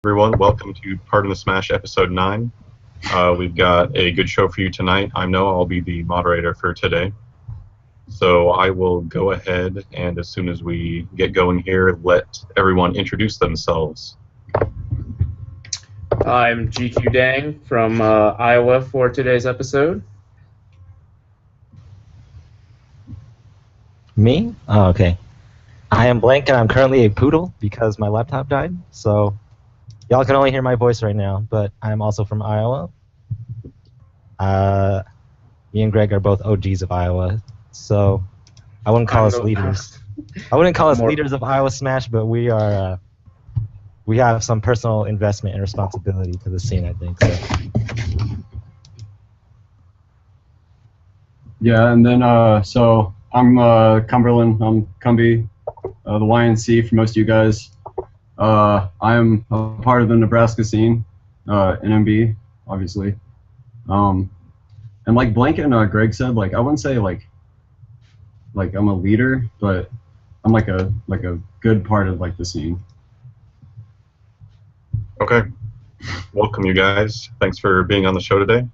Everyone, welcome to Pardon the Smash episode 9. We've got a good show for you tonight. I'm Noah, I'll be the moderator for today. So I will go ahead and as soon as we get going here, let everyone introduce themselves. I'm GQ Dang from Iowa for today's episode. Me? Oh, okay. I am Blank and I'm currently a poodle because my laptop died, so y'all can only hear my voice right now, but I'm also from Iowa. Me and Greg are both OGs of Iowa, so I wouldn't call us leaders. I wouldn't call us leaders of Iowa Smash, but we are. We have some personal investment and responsibility to the scene, I think. So. Yeah, and then so I'm Cumberland. I'm Cumby, the YNC for most of you guys. I'm a part of the Nebraska scene, NMB, obviously. And like Blank and Greg said, like I wouldn't say like I'm a leader, but I'm like a good part of like the scene. Okay. Welcome, you guys. Thanks for being on the show today.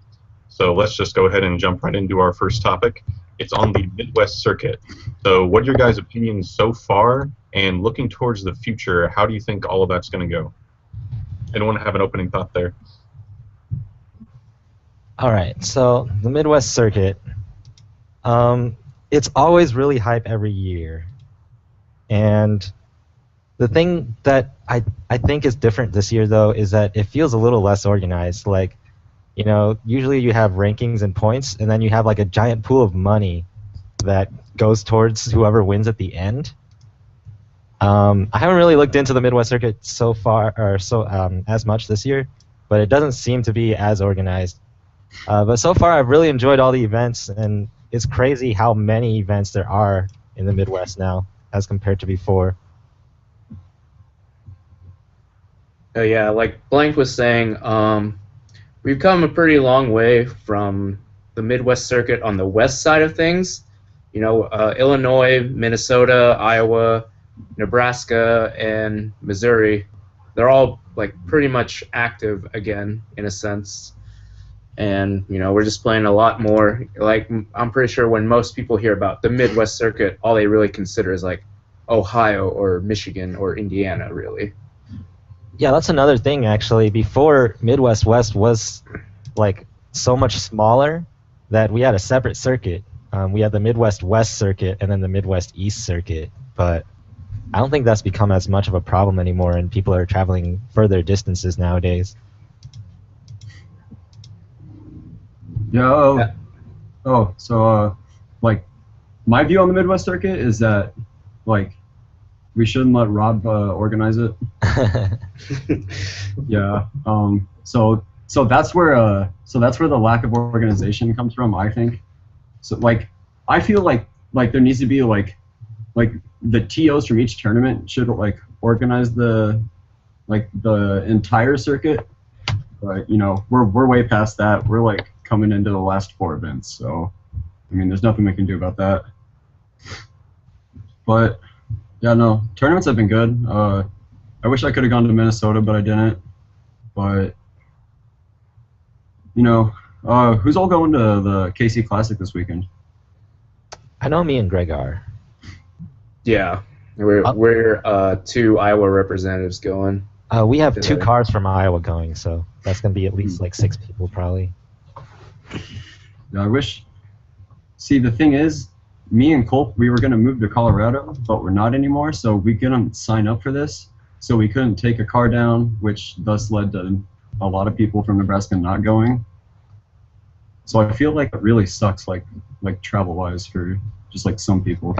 So let's just go ahead and jump right into our first topic. It's on the Midwest circuit. So what are your guys' opinions so far? And looking towards the future, how do you think all of that's going to go? Anyone have an opening thought there? All right, so the Midwest circuit, it's always really hype every year. And the thing that I think is different this year, though, is that it feels a little less organized. Like, you know, usually you have rankings and points, and then you have like a giant pool of money that goes towards whoever wins at the end. I haven't really looked into the Midwest circuit so far, or as much this year, but it doesn't seem to be as organized. But so far, I've really enjoyed all the events, and it's crazy how many events there are in the Midwest now as compared to before. Oh yeah, like Blank was saying, we've come a pretty long way from the Midwest circuit on the west side of things. You know, Illinois, Minnesota, Iowa, Nebraska, and Missouri, they're all like pretty much active again in a sense. And, you know, we're just playing a lot more. Like, I'm pretty sure when most people hear about the Midwest circuit, all they really consider is like Ohio or Michigan or Indiana, really. Yeah, that's another thing, actually. Before, Midwest West was like so much smaller that we had a separate circuit. We had the Midwest West circuit and then the Midwest East circuit, but I don't think that's become as much of a problem anymore, and people are traveling further distances nowadays. Yeah. So like my view on the Midwest circuit is that like we shouldn't let Rob organize it. Yeah. So that's where the lack of organization comes from, I think. So like I feel like there needs to be like the TOs from each tournament should like organize the entire circuit. But you know, we're way past that. We're like coming into the last 4 events, so I mean there's nothing we can do about that. But yeah, no, tournaments have been good. I wish I could have gone to Minnesota, but I didn't. But you know, who's all going to the KC Classic this weekend? I know me and Greg are. Yeah, we're 2 Iowa representatives going. We have 2 cars from Iowa going, so that's going to be at least like 6 people probably. Yeah, I wish. See, the thing is, me and Colt, we were going to move to Colorado, but we're not anymore, so we couldn't sign up for this. So we couldn't take a car down, which thus led to a lot of people from Nebraska not going. So I feel like it really sucks, like travel-wise for just like some people.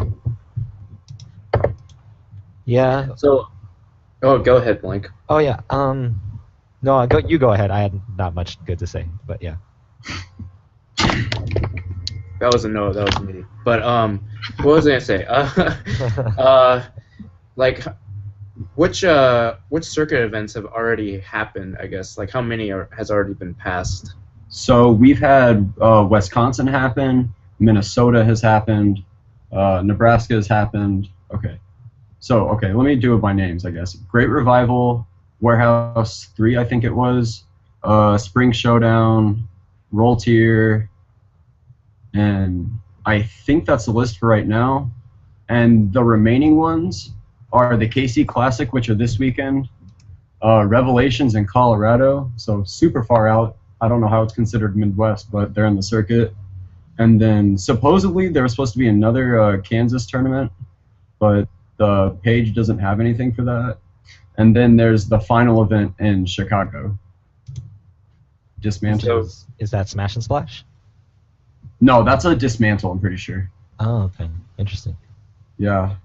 Yeah. So, go ahead, Blank. Oh yeah. No, you go ahead. I had not much good to say, but yeah. That was a no. That was me. But what was I gonna say? Like, which circuit events have already happened? I guess like how many has already been passed? So we've had Wisconsin happen, Minnesota has happened, Nebraska has happened. Okay. So, okay, let me do it by names, I guess. Great Revival, Warehouse 3, I think it was, Spring Showdown, Roll Tier, and I think that's the list for right now. And the remaining ones are the KC Classic, which are this weekend, Revelations in Colorado, so super far out. I don't know how it's considered Midwest, but they're in the circuit. And then supposedly there was supposed to be another Kansas tournament, but the page doesn't have anything for that. And then there's the final event in Chicago. Dismantle. So, is that Smash and Splash? No, that's a dismantle, I'm pretty sure. Oh, okay. Interesting. Yeah.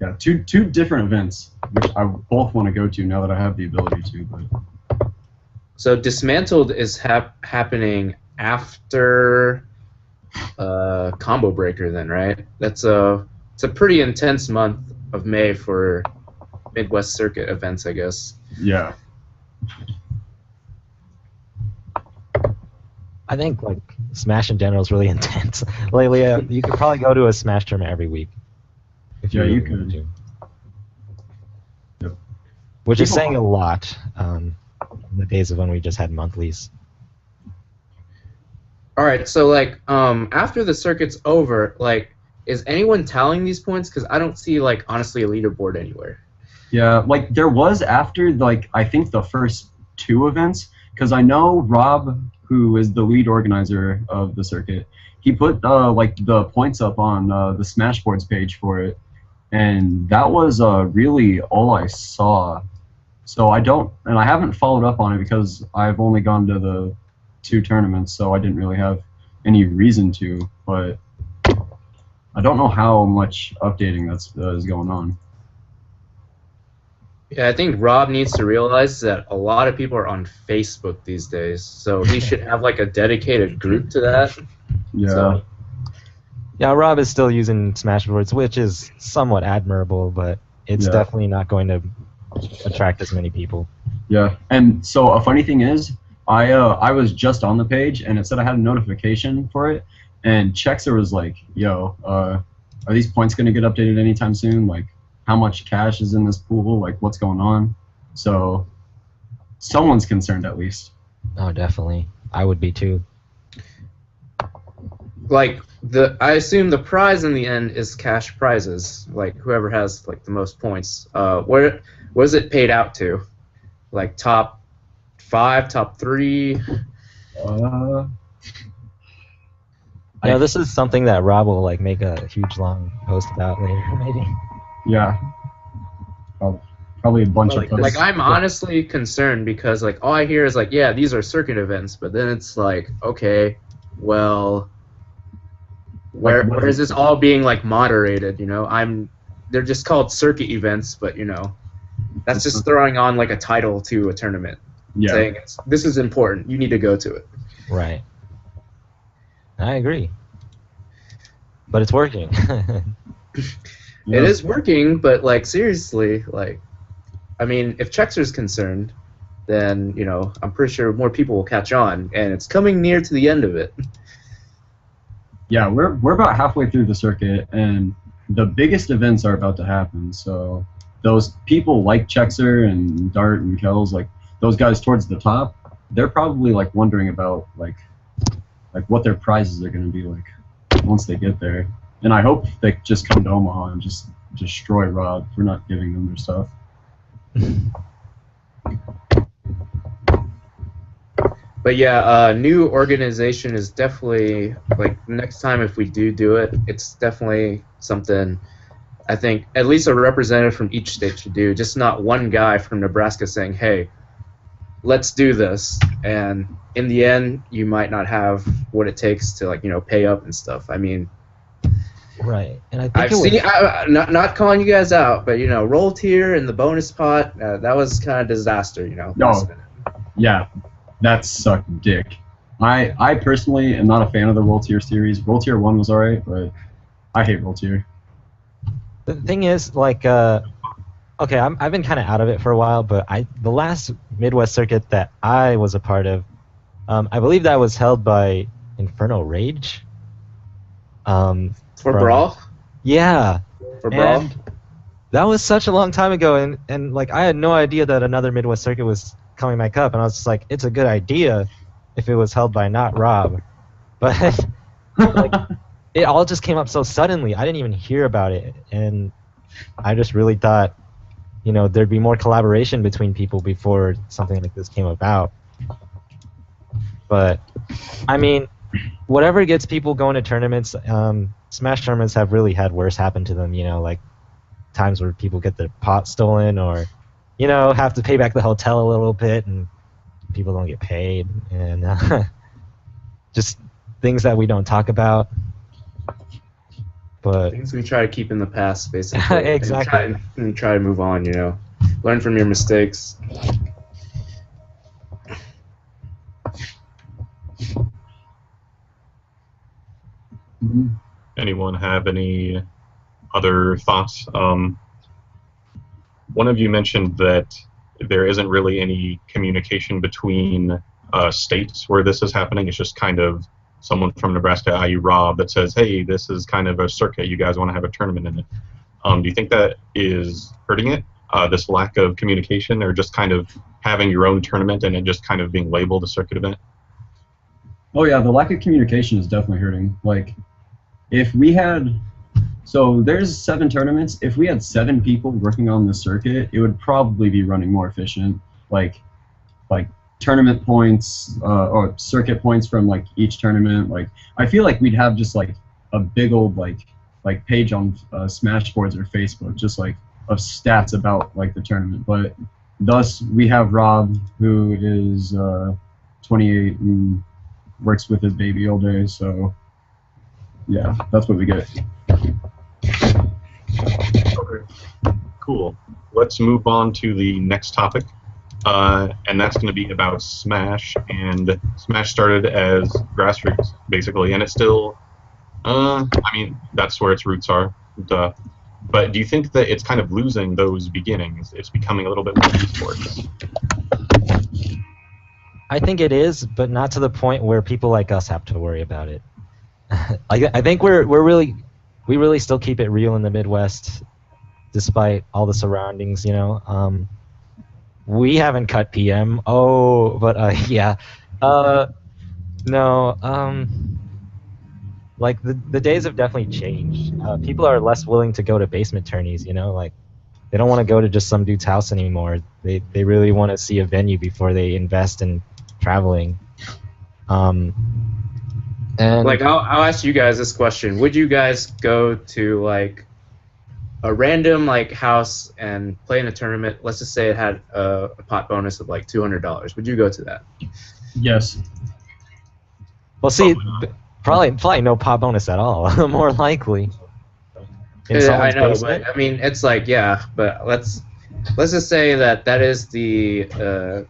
Yeah, two different events, which I both want to go to now that I have the ability to. But So Dismantled is happening after Combo Breaker then, right? It's a pretty intense month of May for Midwest Circuit events, I guess. yeah. I think like Smash in general is really intense. Lately, you could probably go to a Smash tournament every week. If Yeah, you really wanted could. to. Yep. Which is People- saying a lot in the days of when we just had monthlies. All right, so like after the circuit's over, like is anyone tallying these points? Because I don't see like honestly a leaderboard anywhere. Yeah, like there was after like I think the first 2 events, because I know Rob, who is the lead organizer of the circuit, he put like the points up on the Smashboards page for it, and that was really all I saw. So I haven't followed up on it because I've only gone to the 2 tournaments, so I didn't really have any reason to. But I don't know how much updating is going on. Yeah, I think Rob needs to realize that a lot of people are on Facebook these days, so he should have like a dedicated group to that. Yeah. So, Yeah, Rob is still using Smashboards, which is somewhat admirable, but it's Yeah. definitely not going to attract as many people. Yeah, and so a funny thing is, I was just on the page and it said I had a notification for it, and Chexer was like, "Yo, are these points gonna get updated anytime soon? Like, how much cash is in this pool? Like, what's going on?" So, someone's concerned at least. Oh, definitely. I would be too. like I assume the prize in the end is cash prizes. Like whoever has like the most points. Where was it paid out to? Like top 5, top 3. Yeah, this is something that Rob will like make a huge long post about later, maybe. Yeah. Probably a bunch of Like I'm honestly concerned because like all I hear is like, yeah, these are circuit events, but then it's like, okay, well, where is this all being like moderated? You know, they're just called circuit events, but you know, that's just throwing on like a title to a tournament, saying this is important, you need to go to it. Right. I agree. But it's working. It is working, but like seriously, like, I mean, if Chexer's concerned, then you know I'm pretty sure more people will catch on, and it's coming near to the end of it. Yeah, we're about halfway through the circuit, and the biggest events are about to happen. So those people like Chexer and Dart and Kells, like those guys towards the top, they're probably like wondering about like what their prizes are going to be like once they get there. And I hope they just come to Omaha and just destroy Rob for not giving them their stuff. But yeah, new organization is definitely like next time if we do it, it's definitely something I think at least a representative from each state should do. Just not one guy from Nebraska saying, "Hey, let's do this," and in the end, you might not have what it takes to like pay up and stuff. I mean, right, and I think I've seen not calling you guys out, but roll tier and the bonus pot that was kind of disaster. No, yeah, that sucked dick. I personally am not a fan of the Roll Tier series. Roll Tier 1 was alright, but I hate Roll Tier. The thing is, like, okay, I've been kind of out of it for a while, but the last Midwest circuit that I was a part of, I believe that was held by Inferno Rage. For Brawl? Yeah. For Brawl? that was such a long time ago, and like I had no idea that another Midwest circuit was coming back up, and I was just like, it's a good idea if it was held by not Rob, but like it all just came up so suddenly. I didn't even hear about it, and I just really thought, you know, there'd be more collaboration between people before something like this came about. But I mean, whatever gets people going to tournaments, Smash tournaments have really had worse happen to them, you know, like times where people get their pot stolen, or, you know, have to pay back the hotel a little bit and people don't get paid, and just things that we don't talk about. But Things we try to keep in the past, basically. Exactly. And try to move on, you know. Learn from your mistakes. Anyone have any other thoughts? One of you mentioned that there isn't really any communication between states where this is happening. It's just kind of someone from Nebraska, i.e. Rob, that says, hey, this is kind of a circuit. You guys want to have a tournament in it. Do you think that is hurting it, this lack of communication, or just kind of having your own tournament and it just kind of being labeled a circuit event? Oh yeah, the lack of communication is definitely hurting. Like, if we had, so there's 7 tournaments. If we had 7 people working on the circuit, it would probably be running more efficient. Like tournament points or circuit points from like each tournament. Like, I feel like we'd have just like a big old like page on Smashboards or Facebook, just like of stats about like the tournament. But thus we have Rob, who is 28 and works with his baby all day. So yeah, that's what we get. Okay. Cool. Let's move on to the next topic. And that's going to be about Smash. And Smash started as grassroots, basically, and it's still, I mean, that's where its roots are. Duh. But do you think that it's kind of losing those beginnings? It's becoming a little bit more esports. I think it is, but not to the point where people like us have to worry about it. I think we really still keep it real in the Midwest, despite all the surroundings, you know. We haven't cut PM. Oh, but yeah. No. Like the days have definitely changed. People are less willing to go to basement tourneys, you know, like they don't want to go to just some dude's house anymore. They really want to see a venue before they invest in traveling. And Like, I'll ask you guys this question: would you guys go to like a random like house and play in a tournament? Let's just say it had a pot bonus of like $200. Would you go to that? Yes. well, see, probably no pot bonus at all. More likely. In Yeah, I someone's know, basement. but I mean, it's like, yeah, but let's just say that is the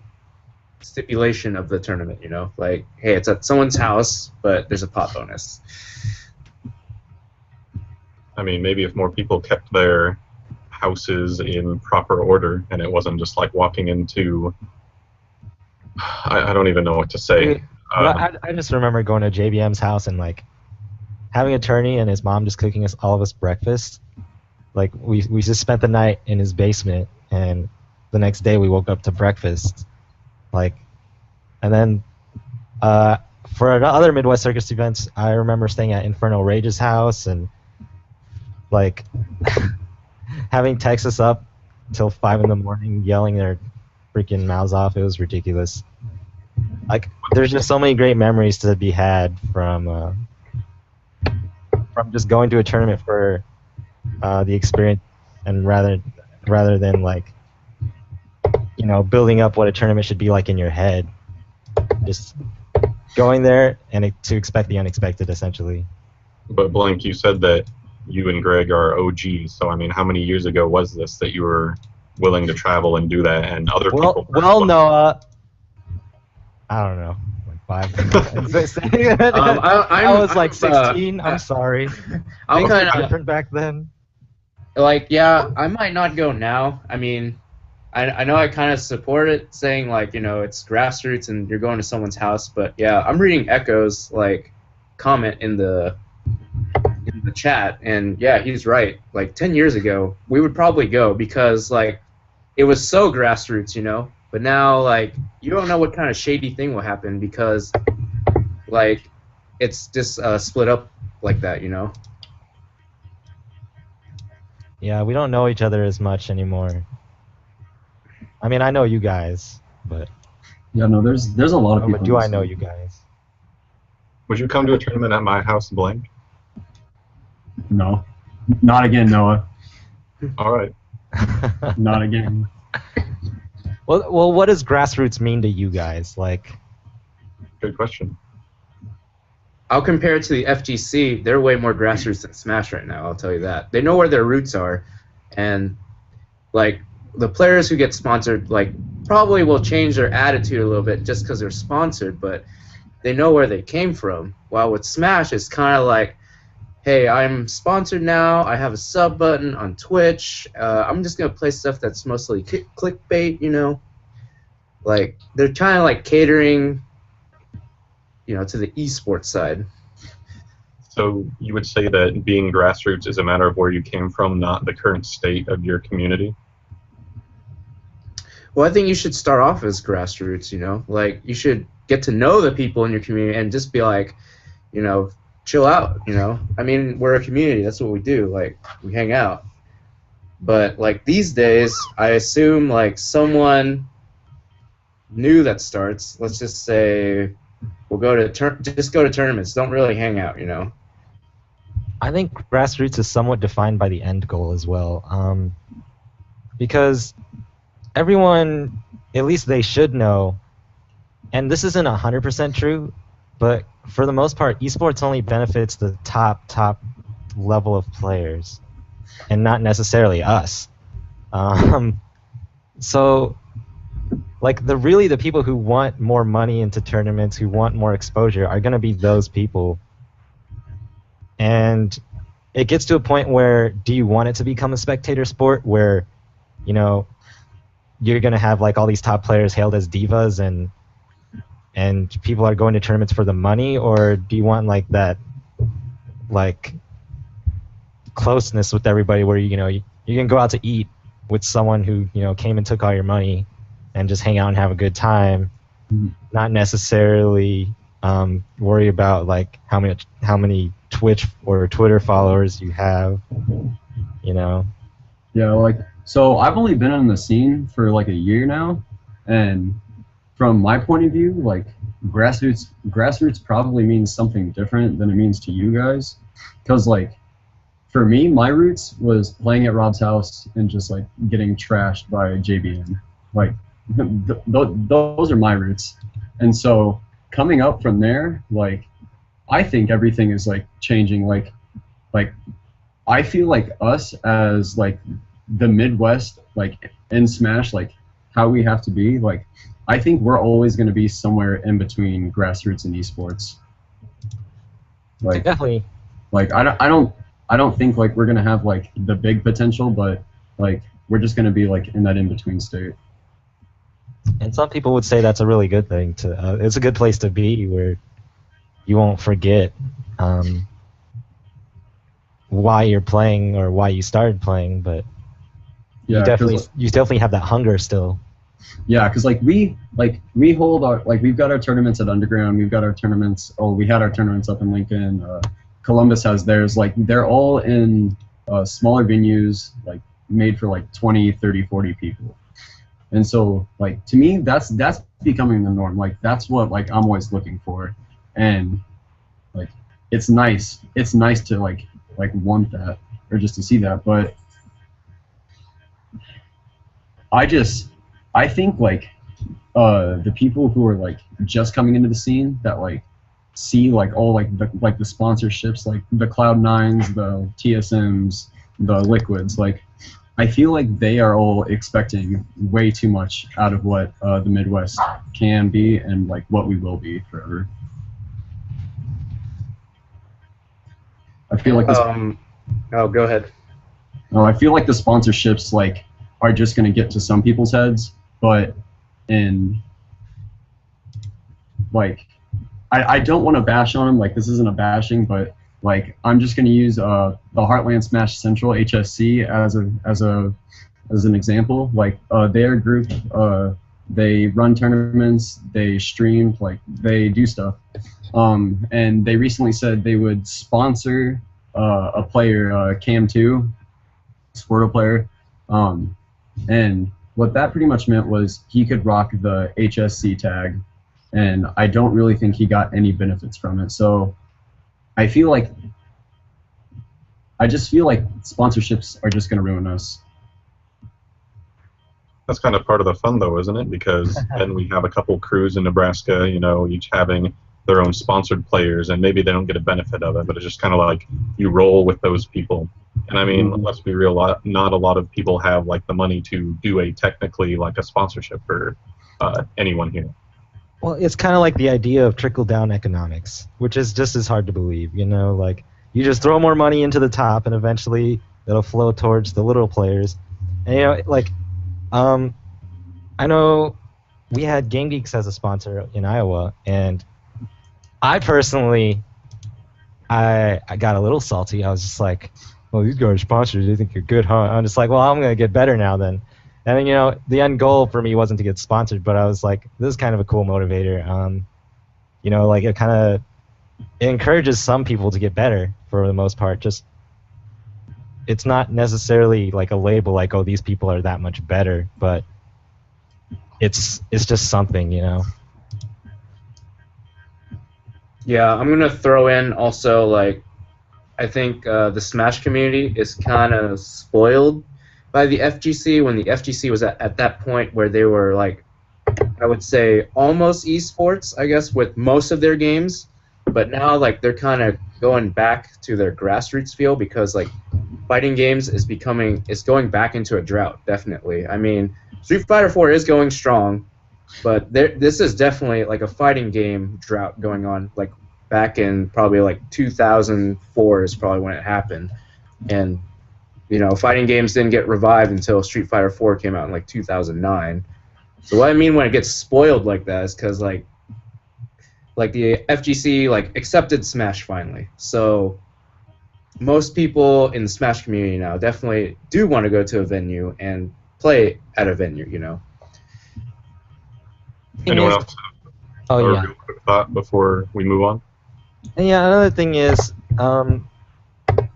stipulation of the tournament, you know, like, hey, it's at someone's house, but there's a pot bonus. I mean, maybe if more people kept their houses in proper order and it wasn't just like walking into... I don't even know what to say. I just remember going to JBM's house and like having a tourney and his mom just cooking all of us breakfast. Like we just spent the night in his basement, and the next day we woke up to breakfast. Like, and then for other Midwest Circus events, I remember staying at Inferno Rage's house and like having Texas up till 5 in the morning yelling their freaking mouths off. It was ridiculous. Like, there's just so many great memories to be had from just going to a tournament for the experience, and rather than like, you know, building up what a tournament should be like in your head. Just going there and to expect the unexpected, essentially. But Blank, you said that you and Greg are OGs, so I mean, how many years ago was this that you were willing to travel and do that, and other people? Well, Noah, I don't know, like 5. I was like 16. I'm sorry. I'm Things kind were of different back then. like, yeah, I might not go now. I mean, I know I kind of support it, saying like, you know, it's grassroots and you're going to someone's house, but yeah, I'm reading Echo's like comment in the in the chat, and yeah, he's right. Like 10 years ago, we would probably go because like it was so grassroots, you know. But now, like, you don't know what kind of shady thing will happen because like it's just split up like that, you know. Yeah, we don't know each other as much anymore. I mean, I know you guys, but Yeah, no, there's a lot of people. but do I know you guys? Would you come to a tournament at my house, Blank? No, not again, Noah. All right. Not again. Well, what does grassroots mean to you guys? Like, Good question. I'll compare it to the FGC. They're way more grassroots than Smash right now. I'll tell you that. They know where their roots are, and like the players who get sponsored, like probably will change their attitude a little bit just because they're sponsored, but they know where they came from. While with Smash, it's kind of like, hey, I'm sponsored now. I have a sub button on Twitch. I'm just gonna play stuff that's mostly clickbait, you know. Like they're kind of like catering, you know, to the esports side. So you would say that being grassroots is a matter of where you came from, not the current state of your community? Well, I think you should start off as grassroots, you know? Like, you should get to know the people in your community and just be like, you know, chill out, you know? I mean, we're a community. That's what we do. Like, we hang out. But, like, these days, I assume, like, someone new that starts, let's just say, we'll go to just go to tournaments. Don't really hang out, you know? I think grassroots is somewhat defined by the end goal as well, because everyone, at least they should know, and this isn't 100% true, but for the most part, esports only benefits the top level of players, and not necessarily us. So, like, the people who want more money into tournaments, who want more exposure, are going to be those people. And it gets to a point where, do you want it to become a spectator sport where, you know, you're going to have like all these top players hailed as divas and people are going to tournaments for the money, or do you want like that like closeness with everybody where you know you can go out to eat with someone who, you know, came and took all your money and just hang out and have a good time, not necessarily worry about like how many Twitch or Twitter followers you have, you know. Yeah, like, so I've only been in the scene for like a year now, and from my point of view, like grassroots probably means something different than it means to you guys, because like for me, my roots was playing at Rob's house and just like getting trashed by JBN. Like those are my roots, and so coming up from there, like I think everything is like changing. Like I feel like us as like the Midwest, like in Smash, like how we have to be, like I think we're always going to be somewhere in between grassroots and esports. Like Definitely. Like I don't think like we're going to have like the big potential, but like we're just going to be like in that in between state. And some people would say that's a really good thing to. It's a good place to be where you won't forget why you're playing or why you started playing, but Yeah, you definitely have that hunger still. Yeah, because like we hold our, like we've got our tournaments at Underground, we've got our tournaments. Oh, we had our tournaments up in Lincoln. Columbus has theirs. Like they're all in smaller venues, like made for like 20, 30, 40 people. And so like to me, that's becoming the norm. Like that's what like I'm always looking for, and like it's nice. It's nice to like want that or just to see that, but I think like the people who are like just coming into the scene that like see like all like the sponsorships, like the Cloud9s, the TSMs, the Liquids, like I feel like they are all expecting way too much out of what the Midwest can be and like what we will be forever. I feel like this. Oh, go ahead. No, I feel like the sponsorships like are just going to get to some people's heads, but in like I don't want to bash on them, like this isn't a bashing, but Like I'm just going to use the Heartland Smash Central HSC as an example. Like their group, they run tournaments, they stream, like they do stuff. And they recently said they would sponsor a player, Cam2, Squirtle player. And what that pretty much meant was he could rock the HSC tag, and I don't really think he got any benefits from it. So I just feel like sponsorships are just going to ruin us. That's kind of part of the fun, though, isn't it? Because then we have a couple crews in Nebraska, you know, each having their own sponsored players, and maybe they don't get a benefit of it, but it's just kind of like you roll with those people. And I mean, let's be real, not a lot of people have like the money to do a technically like a sponsorship for anyone here. Well, it's kind of like the idea of trickle-down economics, which is just as hard to believe. You know, like you just throw more money into the top, and eventually it'll flow towards the little players. And you know, like, I know we had Game Geeks as a sponsor in Iowa, and I personally, I got a little salty. I was just like, well, these guys are sponsors. They think you're good, huh? I'm just like, well, I'm going to get better now then. And then, you know, the end goal for me wasn't to get sponsored, but I was like, this is kind of a cool motivator. You know, like it encourages some people to get better for the most part. Just, it's not necessarily like a label like, oh, these people are that much better, but it's just something, you know. Yeah, I'm gonna throw in also, like, I think the Smash community is kind of spoiled by the FGC when the FGC was at that point where they were, like, I would say almost esports, I guess, with most of their games, but now, like, they're kind of going back to their grassroots feel because, like, fighting games is going back into a drought, definitely. I mean, Street Fighter 4 is going strong, but this is definitely like a fighting game drought going on. Like back in probably like 2004 is probably when it happened, and you know, fighting games didn't get revived until Street Fighter 4 came out in like 2009. So what I mean when it gets spoiled like that is because like the FGC like accepted Smash finally. So most people in the Smash community now definitely do want to go to a venue and play at a venue, you know. Anyone else have a yeah. real quick thought before we move on? And yeah, another thing is,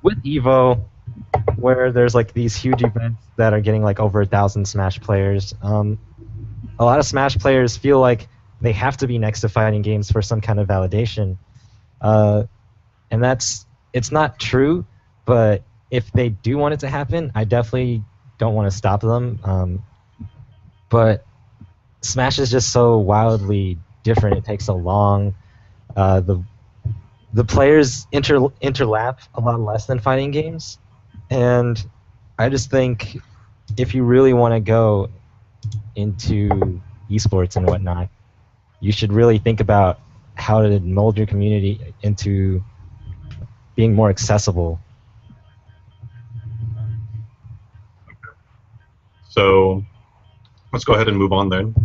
with Evo, where there's like these huge events that are getting like over 1,000 Smash players, a lot of Smash players feel like they have to be next to fighting games for some kind of validation. And it's not true, but if they do want it to happen, I definitely don't want to stop them. But Smash is just so wildly different. It takes so long. The players interlap a lot less than fighting games, and I just think if you really want to go into esports and whatnot, you should really think about how to mold your community into being more accessible. So let's go ahead and move on then.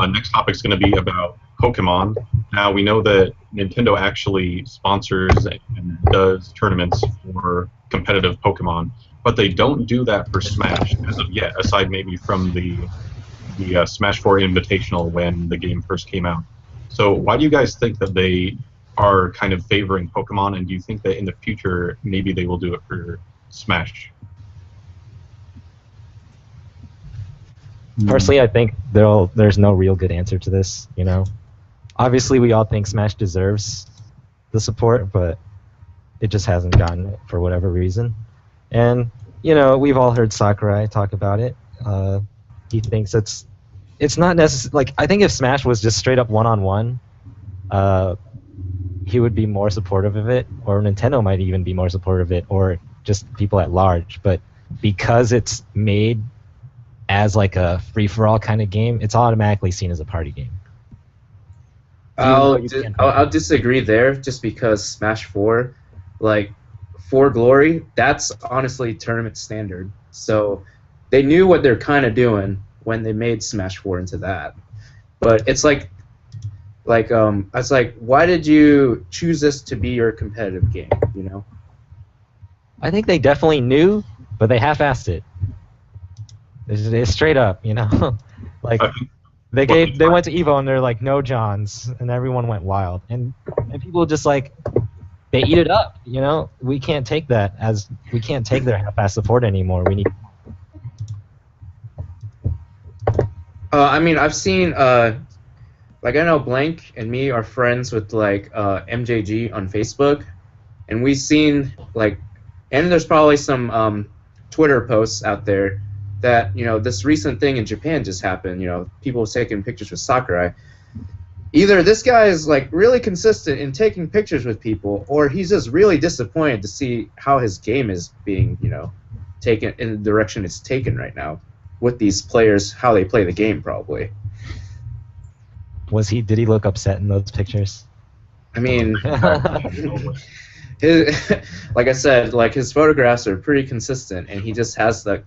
Next topic is going to be about Pokemon. Now we know that Nintendo actually sponsors and does tournaments for competitive Pokemon, but they don't do that for Smash as of yet, aside maybe from the Smash 4 Invitational when the game first came out. So why do you guys think that they are kind of favoring Pokemon, and do you think that in the future maybe they will do it for Smash? Personally, I think there's no real good answer to this, you know. Obviously, we all think Smash deserves the support, but it just hasn't gotten it for whatever reason. And, you know, we've all heard Sakurai talk about it. He thinks it's not necessary. Like, I think if Smash was just straight up one-on-one, he would be more supportive of it, or Nintendo might even be more supportive of it, or just people at large. But because it's made as like a free-for-all kind of game, it's automatically seen as a party game. I'll disagree there, just because Smash 4, like, for Glory, that's honestly tournament standard. So they knew what they're kind of doing when they made Smash 4 into that. But it's like Like, I was like, why did you choose this to be your competitive game? You know? I think they definitely knew, but they half-assed it. It's straight up, you know. Like I think they went to Evo and they're like, no Johns, and everyone went wild, and people just like they eat it up, you know. We can't take their half-assed support anymore. We need. I mean, I've seen like I know Blank and me are friends with like MJG on Facebook, and we've seen like, and there's probably some Twitter posts out there that, you know, this recent thing in Japan just happened. You know, people taking pictures with Sakurai. Either this guy is like really consistent in taking pictures with people, or he's just really disappointed to see how his game is being, you know, taken in the direction it's taken right now with these players, how they play the game probably. Did he look upset in those pictures? I mean, like I said, like his photographs are pretty consistent, and he just has that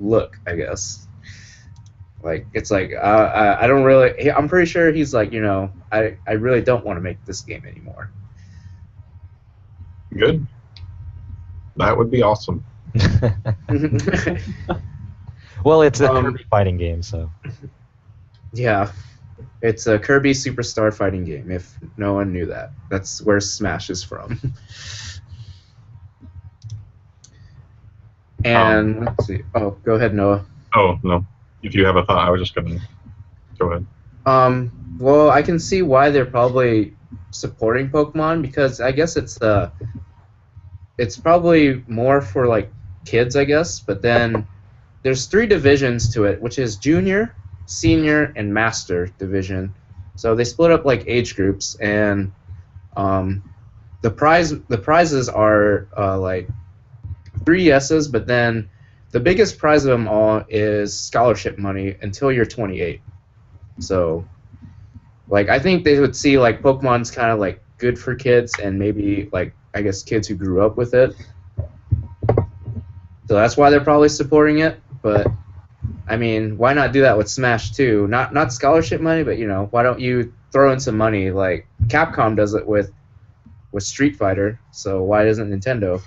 look, I guess. Like, it's like I don't really. I'm pretty sure he's like, you know, I really don't want to make this game anymore. Good. That would be awesome. Well, it's a Kirby fighting game, so. Yeah, it's a Kirby Superstar fighting game. If no one knew that, that's where Smash is from. And let's see. Oh, go ahead, Noah. Oh, no. If you have a thought, I was just going to go ahead. Well, I can see why they're probably supporting Pokemon, because I guess it's probably more for like kids, I guess. But then there's 3 divisions to it, which is Junior, Senior, and Master division. So they split up like age groups, and the prizes are like 3 S's, but then the biggest prize of them all is scholarship money until you're 28. So, like, I think they would see like Pokemon's kind of like good for kids, and maybe like, I guess, kids who grew up with it. So that's why they're probably supporting it. But I mean, why not do that with Smash too? Not scholarship money, but, you know, why don't you throw in some money like Capcom does it with Street Fighter? So why doesn't Nintendo?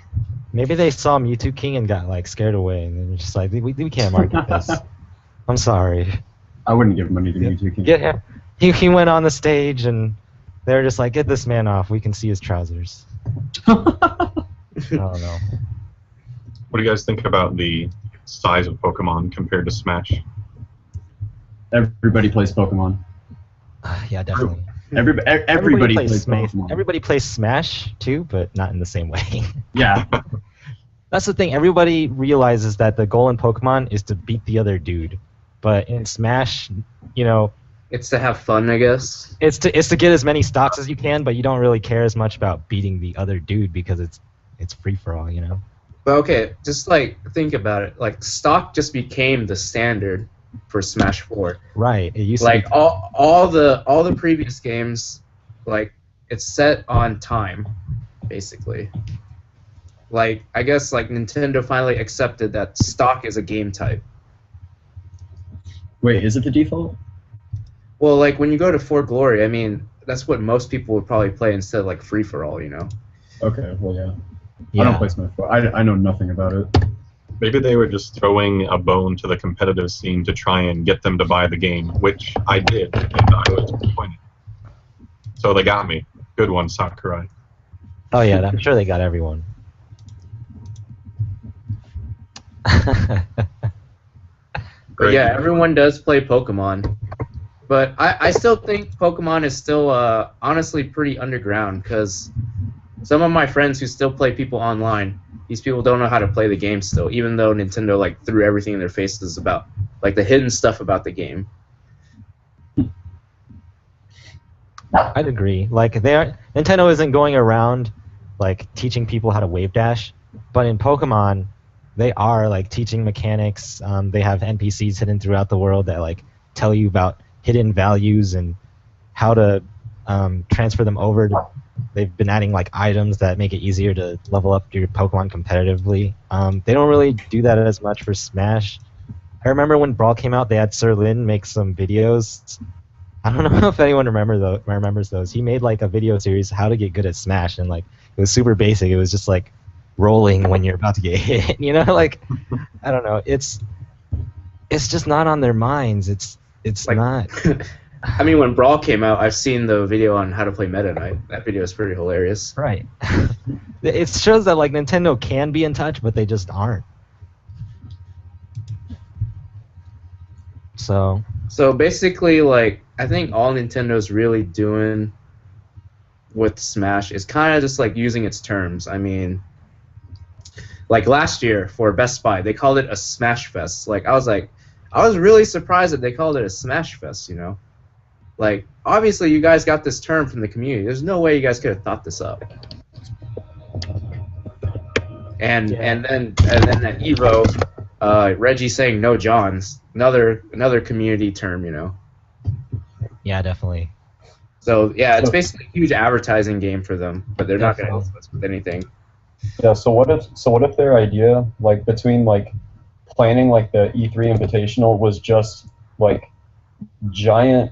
Maybe they saw Mewtwo King and got like scared away, and they're just like, we can't market this. I'm sorry. I wouldn't give money to Mewtwo King. Yeah, he went on the stage, and they were just like, get this man off. We can see his trousers. I don't know. What do you guys think about the size of Pokemon compared to Smash? Everybody plays Pokemon. Yeah, definitely. Everybody plays Smash. Pokemon. Everybody plays Smash too, but not in the same way. Yeah. That's the thing. Everybody realizes that the goal in Pokemon is to beat the other dude, but in Smash, you know, It's to have fun, I guess. it's to get as many stocks as you can, but you don't really care as much about beating the other dude because it's free for all, you know. But okay, just like think about it. Like, stock just became the standard for Smash 4. Right. It used Like to be, all the previous games, like, it's set on time, basically. Like, I guess like Nintendo finally accepted that stock is a game type. Wait, is it the default? Well, like when you go to For Glory, I mean, that's what most people would probably play instead of like free for all, you know. Okay, well, yeah. yeah. I don't play Smash 4. I know nothing about it. Maybe they were just throwing a bone to the competitive scene to try and get them to buy the game, which I did, and I was disappointed. So they got me. Good one, Sakurai. Oh yeah, I'm sure they got everyone. But yeah, everyone does play Pokemon. But I still think Pokemon is still honestly pretty underground, because some of my friends who still play people online, these people don't know how to play the game still, even though Nintendo like threw everything in their faces about like the hidden stuff about the game. I'd agree. Like Nintendo isn't going around like teaching people how to wave dash, but in Pokemon, they are like teaching mechanics. They have NPCs hidden throughout the world that like tell you about hidden values and how to transfer them over. They've been adding like items that make it easier to level up your Pokemon competitively. They don't really do that as much for Smash. I remember when Brawl came out, they had Sir Lin make some videos I don't know if anyone remembers those. He made like a video series how to get good at Smash, and like it was super basic. It was just like rolling when you're about to get hit. You know, like I don't know. It's just not on their minds. It's Like- not. I mean, when Brawl came out, I've seen the video on how to play Meta Knight. That video is pretty hilarious. Right. It shows that like Nintendo can be in touch, but they just aren't. So So basically, like, I think all Nintendo's really doing with Smash is kind of just like using its terms. I mean, like last year for Best Buy, they called it a Smash Fest. Like, I was really surprised that they called it a Smash Fest, you know? Like, obviously you guys got this term from the community. There's no way you guys could have thought this up. And then at Evo, Reggie saying no Johns, another community term, you know. yeah, definitely. So yeah, it's basically a huge advertising game for them, but they're not going to help us with anything. Yeah. So what if their idea, like between like planning like the E3 Invitational, was just like giant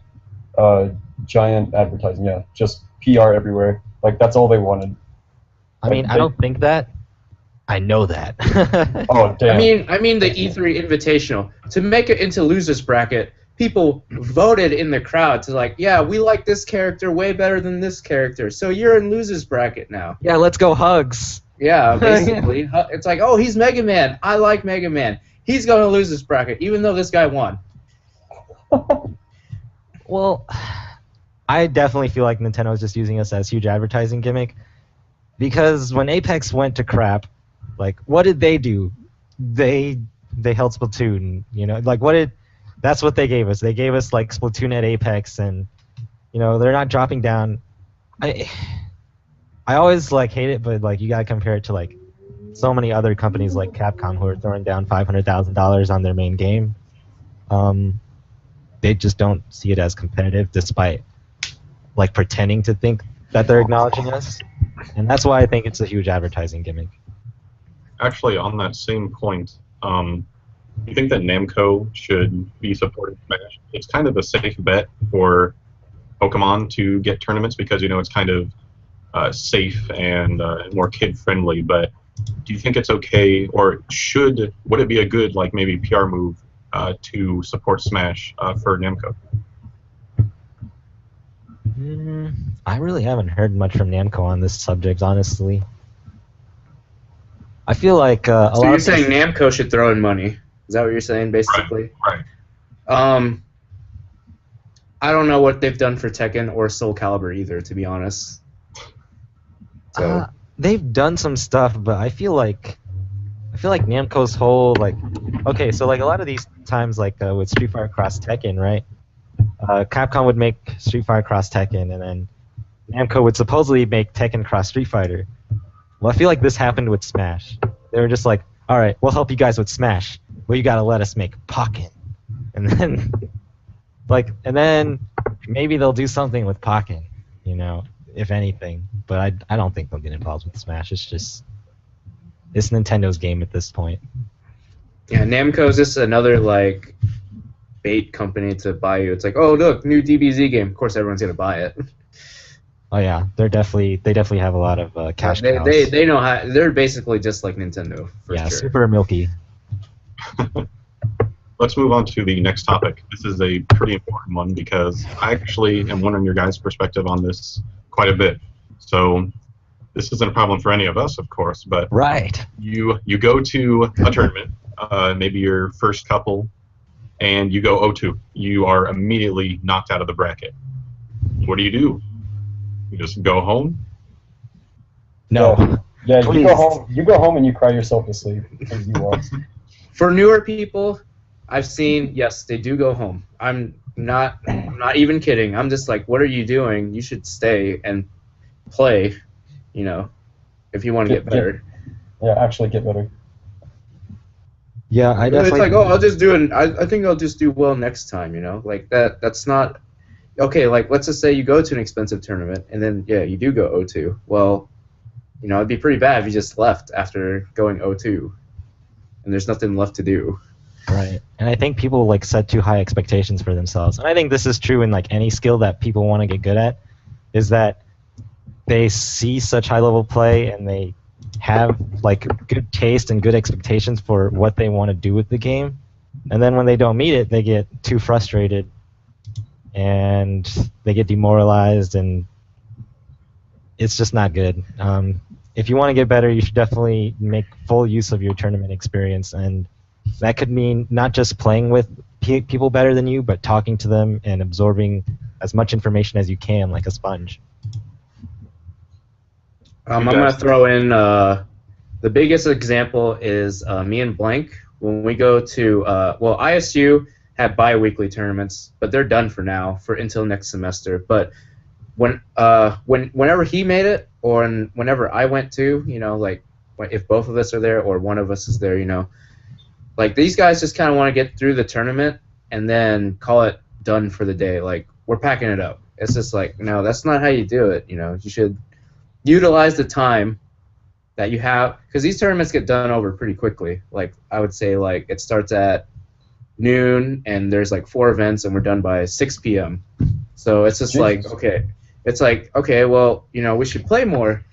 advertising? Yeah, just PR everywhere. Like that's all they wanted. I mean, I don't think that. I know that. Oh damn. I mean the E3 Invitational, to make it into losers bracket, people voted in the crowd to like, yeah, we like this character way better than this character, so you're in losers bracket now. Yeah, let's go hugs. Yeah, basically, it's like, oh, he's Mega Man. I like Mega Man. He's going to losers bracket, even though this guy won. Well, I definitely feel like Nintendo is just using us as huge advertising gimmick, because when Apex went to crap, like what did they do? They held Splatoon, you know, like that's what they gave us. They gave us like Splatoon at Apex, and you know they're not dropping down. I always like hate it, but like you gotta compare it to like so many other companies like Capcom who are throwing down $500,000 on their main game. They just don't see it as competitive, despite like pretending to think that they're acknowledging us, and that's why I think it's a huge advertising gimmick. Actually, on that same point, you think that Namco should be supporting Smash? It's kind of a safe bet for Pokemon to get tournaments because, you know, it's kind of safe and more kid-friendly. But do you think it's okay, or would it be a good, like, maybe PR move to support Smash for Namco? I really haven't heard much from Namco on this subject, honestly. I feel like a lot So you're of saying Namco should throw in money? Is that what you're saying, basically? Right. I don't know what they've done for Tekken or Soul Calibur either, to be honest. So they've done some stuff, but I feel like Namco's whole like, okay, so like a lot of these times, like with Street Fighter Cross Tekken, right? Capcom would make Street Fighter Cross Tekken, and then Namco would supposedly make Tekken Cross Street Fighter. Well, I feel like this happened with Smash. They were just like, all right, we'll help you guys with Smash. Well, you gotta let us make Pokken, and then maybe they'll do something with Pokken, you know, if anything. But I don't think they'll get involved with Smash. It's Nintendo's game at this point. yeah, Namco's just another like bait company to buy you. It's like, oh look, new DBZ game. Of course, everyone's gonna buy it. Oh yeah, they definitely have a lot of cash cows. They know how. They're basically just like Nintendo for Yeah, sure. super milky. Let's move on to the next topic. This is a pretty important one because I actually am wondering your guys' perspective on this quite a bit. So this isn't a problem for any of us, of course, but Right. you go to a tournament, maybe your first couple, and you go 0-2. You are immediately knocked out of the bracket. What do? You just go home? No. Yeah, Please. you go home and you cry yourself to sleep because you lost. For newer people, I've seen, yes, they do go home. I'm not even kidding. I'm just like, what are you doing? You should stay and play, you know, if you want to get better. Yeah, actually get better. Yeah, I definitely. It's like, oh, I'll just do it. I think I'll just do well next time, you know? Like, that's not... Okay, like, let's just say you go to an expensive tournament, and then, yeah, you do go 0-2. Well, you know, it'd be pretty bad if you just left after going 0-2, and there's nothing left to do. Right. And I think people like set too high expectations for themselves. And I think this is true in like any skill that people want to get good at, is that they see such high level play and they have like good taste and good expectations for what they want to do with the game. And then when they don't meet it, they get too frustrated and they get demoralized, and it's just not good. If you want to get better, you should definitely make full use of your tournament experience, and that could mean not just playing with people better than you, but talking to them and absorbing as much information as you can, like a sponge. I'm going to throw in the biggest example is me and Blank. When we go to, well, ISU have bi-weekly tournaments, but they're done for now until next semester. But whenever he made it, or whenever I went to, you know, like if both of us are there or one of us is there, you know, like these guys just kind of want to get through the tournament and then call it done for the day. Like, we're packing it up. It's just like, no, that's not how you do it. You know, you should utilize the time that you have, because these tournaments get done over pretty quickly. Like, I would say, like, it starts at noon and there's like 4 events and we're done by 6 p.m. So it's just like, okay, it's like, okay, well, you know, we should play more,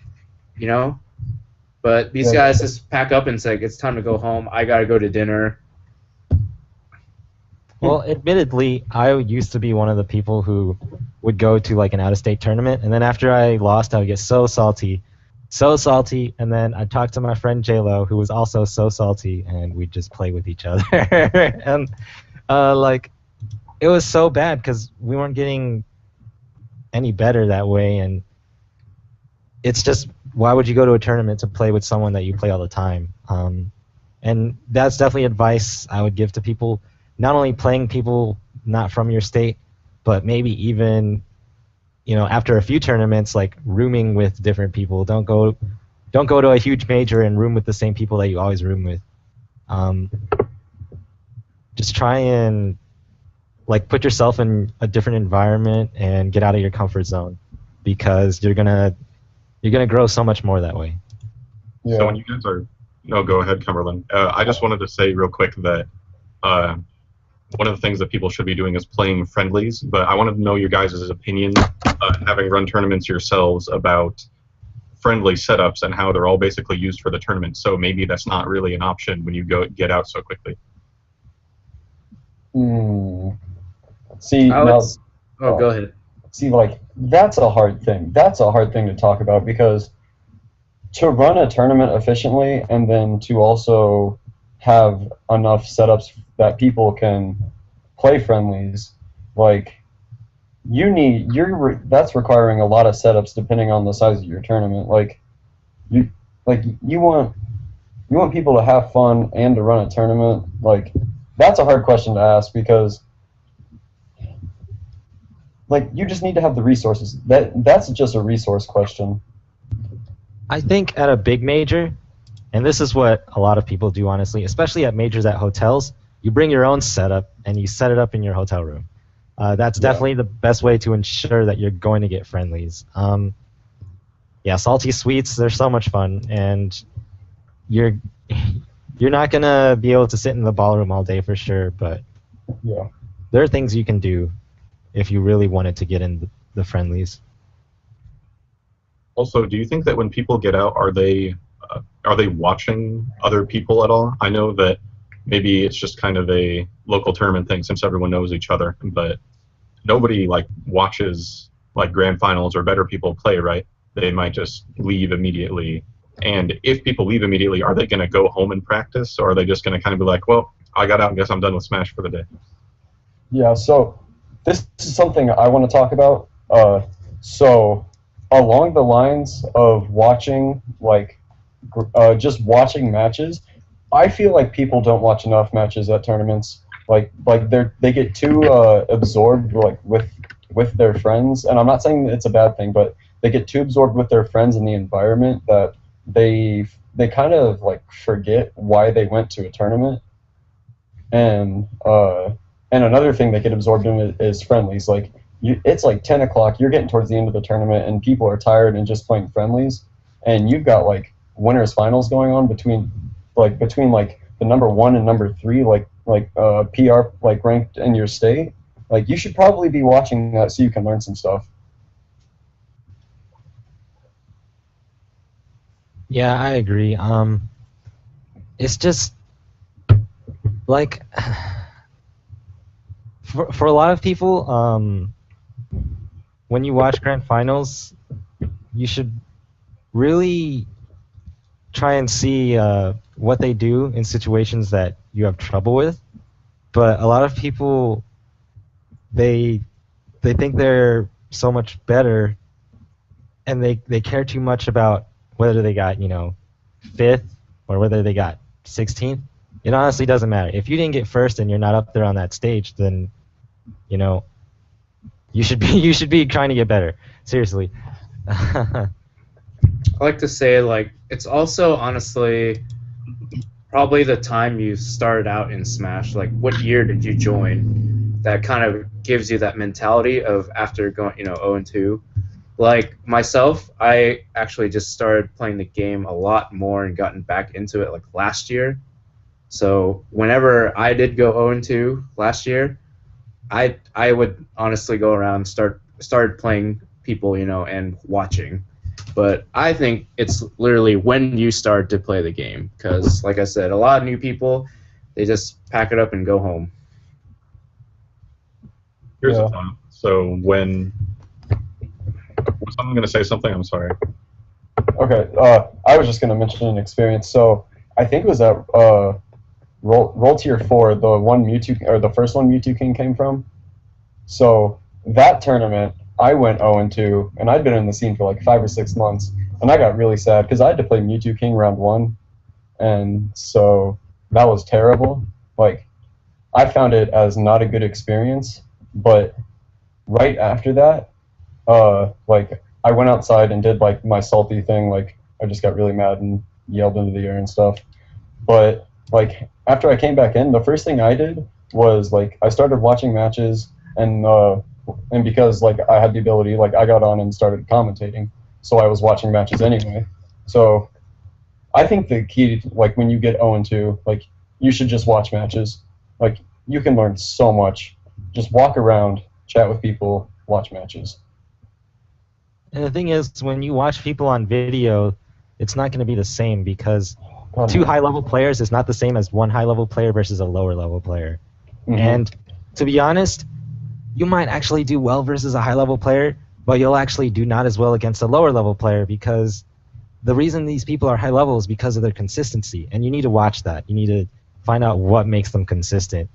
you know, but these guys just pack up and it's like, it's time to go home. I gotta go to dinner. Well, admittedly, I used to be one of the people who would go to like an out-of-state tournament, and then after I lost, I would get so salty, and then I'd talk to my friend J-Lo, who was also so salty, and we'd just play with each other. And like, it was so bad because we weren't getting any better that way, and it's just, why would you go to a tournament to play with someone that you play all the time? And that's definitely advice I would give to people. Not only playing people not from your state, but maybe even, you know, after a few tournaments, like rooming with different people. Don't go to a huge major and room with the same people that you always room with. Just try and like put yourself in a different environment and get out of your comfort zone, because you're gonna grow so much more that way. Yeah. So when you guys are, no, go ahead, Cumberland. I just wanted to say real quick that one of the things that people should be doing is playing friendlies, but I wanted to know your guys' opinion, having run tournaments yourselves, about friendly setups and how they're all basically used for the tournament. So maybe that's not really an option when you get out so quickly. See, now, go ahead. See, like, that's a hard thing. That's a hard thing to talk about, because to run a tournament efficiently and then to also have enough setups that people can play friendlies, like, that's requiring a lot of setups depending on the size of your tournament. Like, you want people to have fun and to run a tournament. Like, that's a hard question to ask, because like, you just need to have the resources. That's just a resource question. I think at a big major, and this is what a lot of people do, honestly, especially at majors at hotels, you bring your own setup and you set it up in your hotel room. That's definitely the best way to ensure that you're going to get friendlies. Yeah, salty sweets, they're so much fun, and you're not going to be able to sit in the ballroom all day for sure, but there are things you can do if you really wanted to get in the friendlies. Also, do you think that when people get out, are they watching other people at all? I know that maybe it's just kind of a local tournament thing since everyone knows each other, but nobody like watches like grand finals or better people play, right? They might just leave immediately. And if people leave immediately, are they going to go home and practice, or are they just going to kind of be like, well, I got out and guess I'm done with Smash for the day? Yeah, so this is something I want to talk about. So along the lines of watching, like, just watching matches, I feel like people don't watch enough matches at tournaments. Like they get too absorbed like with their friends, and I'm not saying it's a bad thing, but they get too absorbed with their friends in the environment that they kind of like forget why they went to a tournament. And another thing they get absorbed in is friendlies. Like, it's like 10 o'clock, you're getting towards the end of the tournament, and people are tired and just playing friendlies, and you've got like winners finals going on between the number 1 and number 3. Like, like PR like ranked in your state, like you should probably be watching that so you can learn some stuff. Yeah, I agree. It's just like for a lot of people, when you watch grand finals, you should really try and see what they do in situations that you have trouble with. But a lot of people, they think they're so much better, and they care too much about whether they got, you know, 5th or whether they got 16th. It honestly doesn't matter. If you didn't get first and you're not up there on that stage, then, you know, you should be trying to get better. Seriously. I like to say, like, it's also honestly probably the time you started out in Smash. Like, what year did you join? That kind of gives you that mentality of after going, you know, 0-2. Like myself, I actually just started playing the game a lot more and gotten back into it like last year. So whenever I did go 0-2 last year, I would honestly go around and started playing people, you know, and watching. But I think it's literally when you start to play the game, because like I said, a lot of new people, they just pack it up and go home. Here's a thought. So when was someone going to say something? I'm sorry. Okay, I was just going to mention an experience. So I think it was at Roll Tier 4, the one Mewtwo, or the first one Mewtwo King came from. So that tournament, I went 0-2, and I'd been in the scene for like 5 or 6 months, and I got really sad because I had to play Mewtwo King round 1, and so that was terrible. Like, I found it as not a good experience, but right after that, like, I went outside and did like my salty thing, like I just got really mad and yelled into the air and stuff. But like after I came back in, the first thing I did was like I started watching matches, and because like I had the ability, like I got on and started commentating, so I was watching matches anyway. So I think the key, like when you get 0-2, like you should just watch matches. Like you can learn so much. Just walk around, chat with people, watch matches. And the thing is, when you watch people on video, it's not going to be the same because 2 high-level players is not the same as 1 high-level player versus a lower-level player. Mm-hmm. And to be honest, you might actually do well versus a high-level player, but you'll actually do not as well against a lower-level player because the reason these people are high-level is because of their consistency, and you need to watch that. You need to find out what makes them consistent.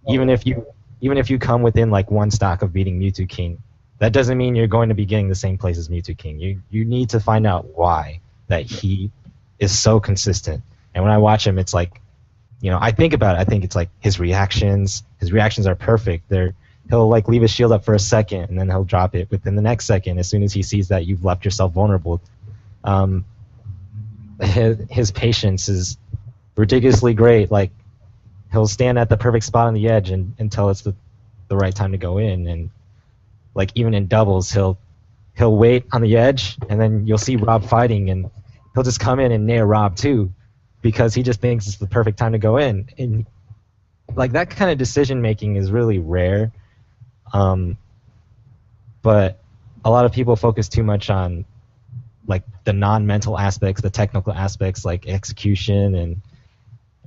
Even if you come within like 1 stock of beating Mewtwo King, that doesn't mean you're going to be getting the same place as Mewtwo King. You need to find out why that he is so consistent. And when I watch him, it's like, you know, I think about it. I think it's like his reactions. His reactions are perfect. He'll like leave his shield up for a second, and then he'll drop it within the next second as soon as he sees that you've left yourself vulnerable. His patience is ridiculously great. Like he'll stand at the perfect spot on the edge until it's the right time to go in. And like even in doubles, he'll wait on the edge, and then you'll see Rob fighting, and he'll just come in and nair Rob too, because he just thinks it's the perfect time to go in. And like that kind of decision making is really rare. But a lot of people focus too much on like the non-mental aspects, the technical aspects like execution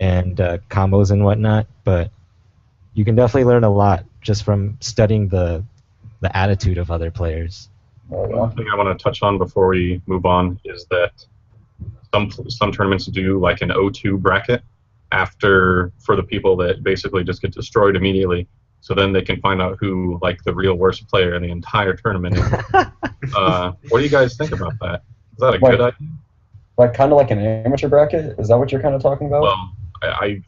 and combos and whatnot. But you can definitely learn a lot just from studying the attitude of other players. One thing I want to touch on before we move on is that some tournaments do like an 0-2 bracket for the people that basically just get destroyed immediately. So then they can find out who like the real worst player in the entire tournament is. What do you guys think about that? Is that a good idea? Like kind of like an amateur bracket? Is that what you're kind of talking about? Well, I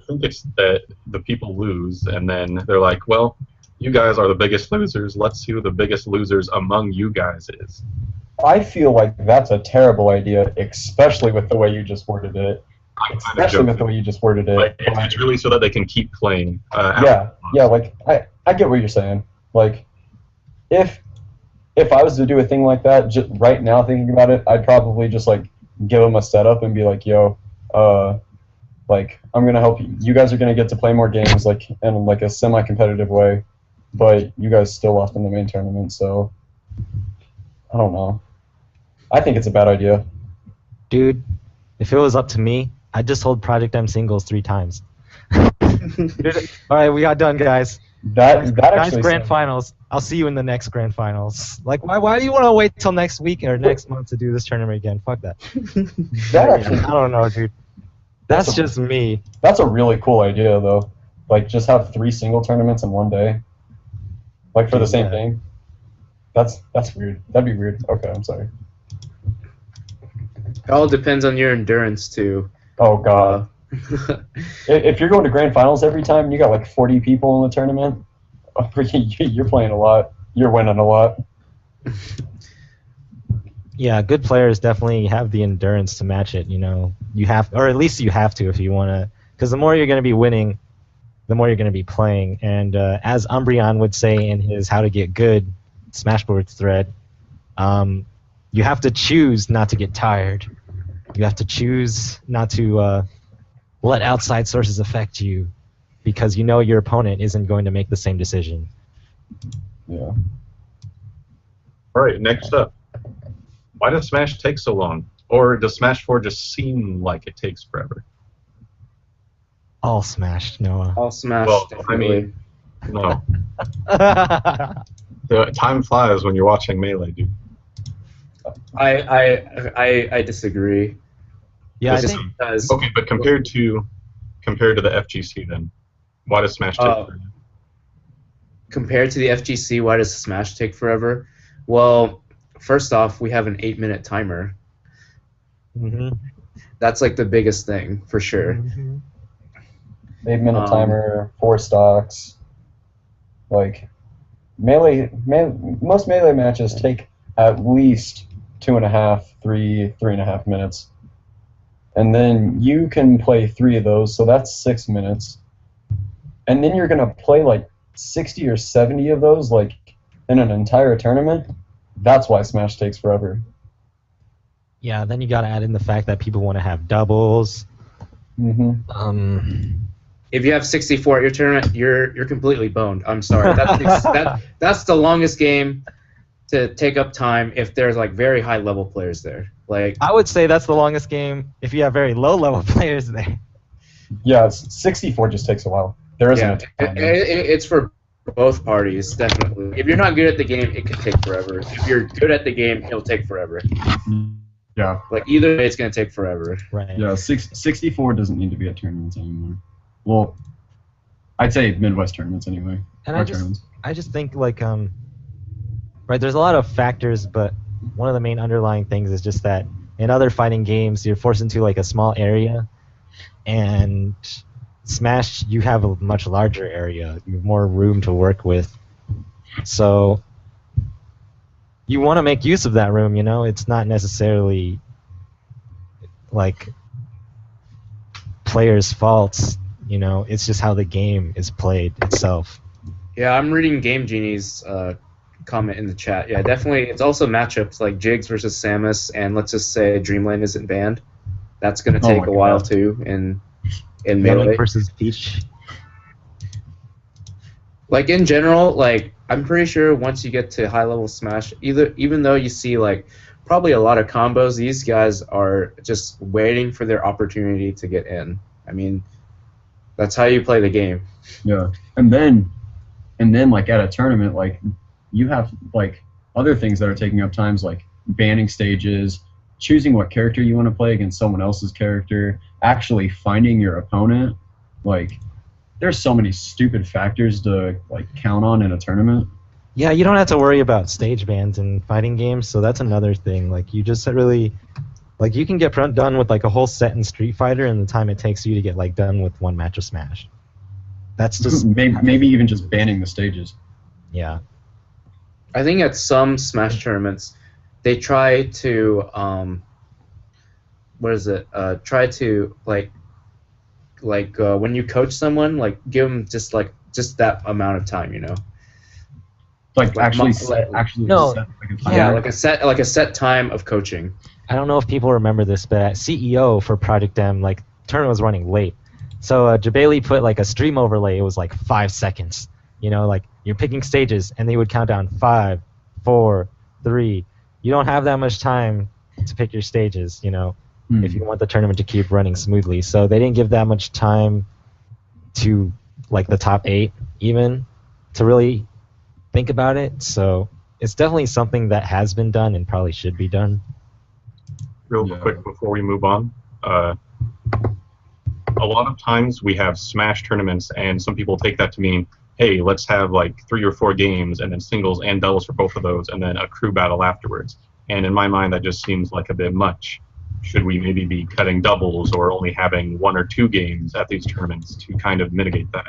think it's that the people lose, and then they're like, well, you guys are the biggest losers. Let's see who the biggest losers among you guys is. I feel like that's a terrible idea, especially with the way you just worded it. Especially with the way you just worded it. Like, it's really so that they can keep playing. Yeah, like, I get what you're saying. Like, if I was to do a thing like that, just right now thinking about it, I'd probably just, like, give them a setup and be like, yo, Like, I'm gonna help you. You guys are gonna get to play more games, like in like a semi-competitive way, but you guys still lost in the main tournament. So, I don't know. I think it's a bad idea. Dude, if it was up to me, I'd just hold Project M singles 3 times. All right, we got done, guys. That Nice actually grand sounds- finals. I'll see you in the next grand finals. Like, why do you want to wait till next week or next month to do this tournament again? Fuck that. that actually I don't know, dude. That's just me. That's a really cool idea, though. Like, just have 3 single tournaments in one day, like for the same Yeah. thing. That's weird. That'd be weird. Okay, I'm sorry. It all depends on your endurance too. Oh God. If you're going to grand finals every time, and you got like 40 people in the tournament. You're playing a lot. You're winning a lot. Yeah, good players definitely have the endurance to match it. You know, you have, or at least you have to if you want to, because the more you're going to be winning, the more you're going to be playing. And as Umbreon would say in his "How to Get Good" Smashboard thread, you have to choose not to get tired. You have to choose not to let outside sources affect you, because you know your opponent isn't going to make the same decision. Yeah. All right, next up. Why does Smash take so long? Or does Smash 4 just seem like it takes forever? All smashed, Noah. All Smash. Well, definitely. I mean, no. Time flies when you're watching Melee, dude. I disagree. Yeah, I This think is- Because Okay, but compared to the FGC, then why does Smash take forever? compared to the FGC, why does Smash take forever? Well, first off, we have an 8-minute timer. Mhm. That's like the biggest thing for sure. Mhm. 8-minute timer, 4 stocks. Like, most Melee matches take at least 2.5, 3.5 minutes. And then you can play 3 of those, so that's 6 minutes. And then you're gonna play like 60 or 70 of those, like in an entire tournament. That's why Smash takes forever. Yeah, then you got to add in the fact that people want to have doubles. Mm-hmm. If you have 64 at your tournament, you're completely boned. I'm sorry. That's the longest game to take up time if there's like very high level players there. Like I would say that's the longest game if you have very low level players there. Yeah, 64 just takes a while. There isn't yeah, a time. it's for both parties definitely. If you're not good at the game, it can take forever. If you're good at the game, it'll take forever. Yeah. Like either way, it's gonna take forever. Right. Yeah, 64 doesn't need to be at tournaments anymore. Well, I'd say Midwest tournaments anyway. And Or I just tournaments. think like right, there's a lot of factors, but one of the main underlying things is just that in other fighting games you're forced into like a small area, and Smash you have a much larger area, you have more room to work with. So you want to make use of that room, you know? It's not necessarily like players' faults, you know? It's just how the game is played itself. Yeah, I'm reading Game Genie's comment in the chat. Yeah, definitely. It's also matchups like Jigs versus Samus, and let's just say Dreamland isn't banned. That's gonna Oh take my a while God. too in Link Melee. versus Peach. Like in general, like I'm pretty sure once you get to high level Smash, even though you see like probably a lot of combos, these guys are just waiting for their opportunity to get in. I mean, that's how you play the game. Yeah, and then like at a tournament, like you have like other things that are taking up times, like banning stages, choosing what character you want to play against someone else's character, actually finding your opponent. Like, there's so many stupid factors to like count on in a tournament. Yeah, you don't have to worry about stage bans in fighting games, so that's another thing. Like, you just really, like, you can get done with like a whole set in Street Fighter in the time it takes you to get like done with one match of Smash. That's just Maybe even just banning the stages. yeah. I think at some Smash tournaments, they try to try to when you coach someone, like give them just that amount of time, you know. Like actually, No. set, like, a Yeah, timer. like a set time of coaching. I don't know if people remember this, but at CEO for Project M, like tournament was running late. So Jabali put like a stream overlay. It was like 5 seconds. You know, like you're picking stages, and they would count down 5, 4, 3. You don't have that much time to pick your stages, you know, if you want the tournament to keep running smoothly. So they didn't give that much time to like the top 8 even to really think about it. So it's definitely something that has been done and probably should be done. Real quick before we move on, a lot of times we have Smash tournaments, and some people take that to mean, hey, let's have like 3 or 4 games and then singles and doubles for both of those and then a crew battle afterwards. And in my mind, that just seems like a bit much. Should we maybe be cutting doubles or only having 1 or 2 games at these tournaments to kind of mitigate that?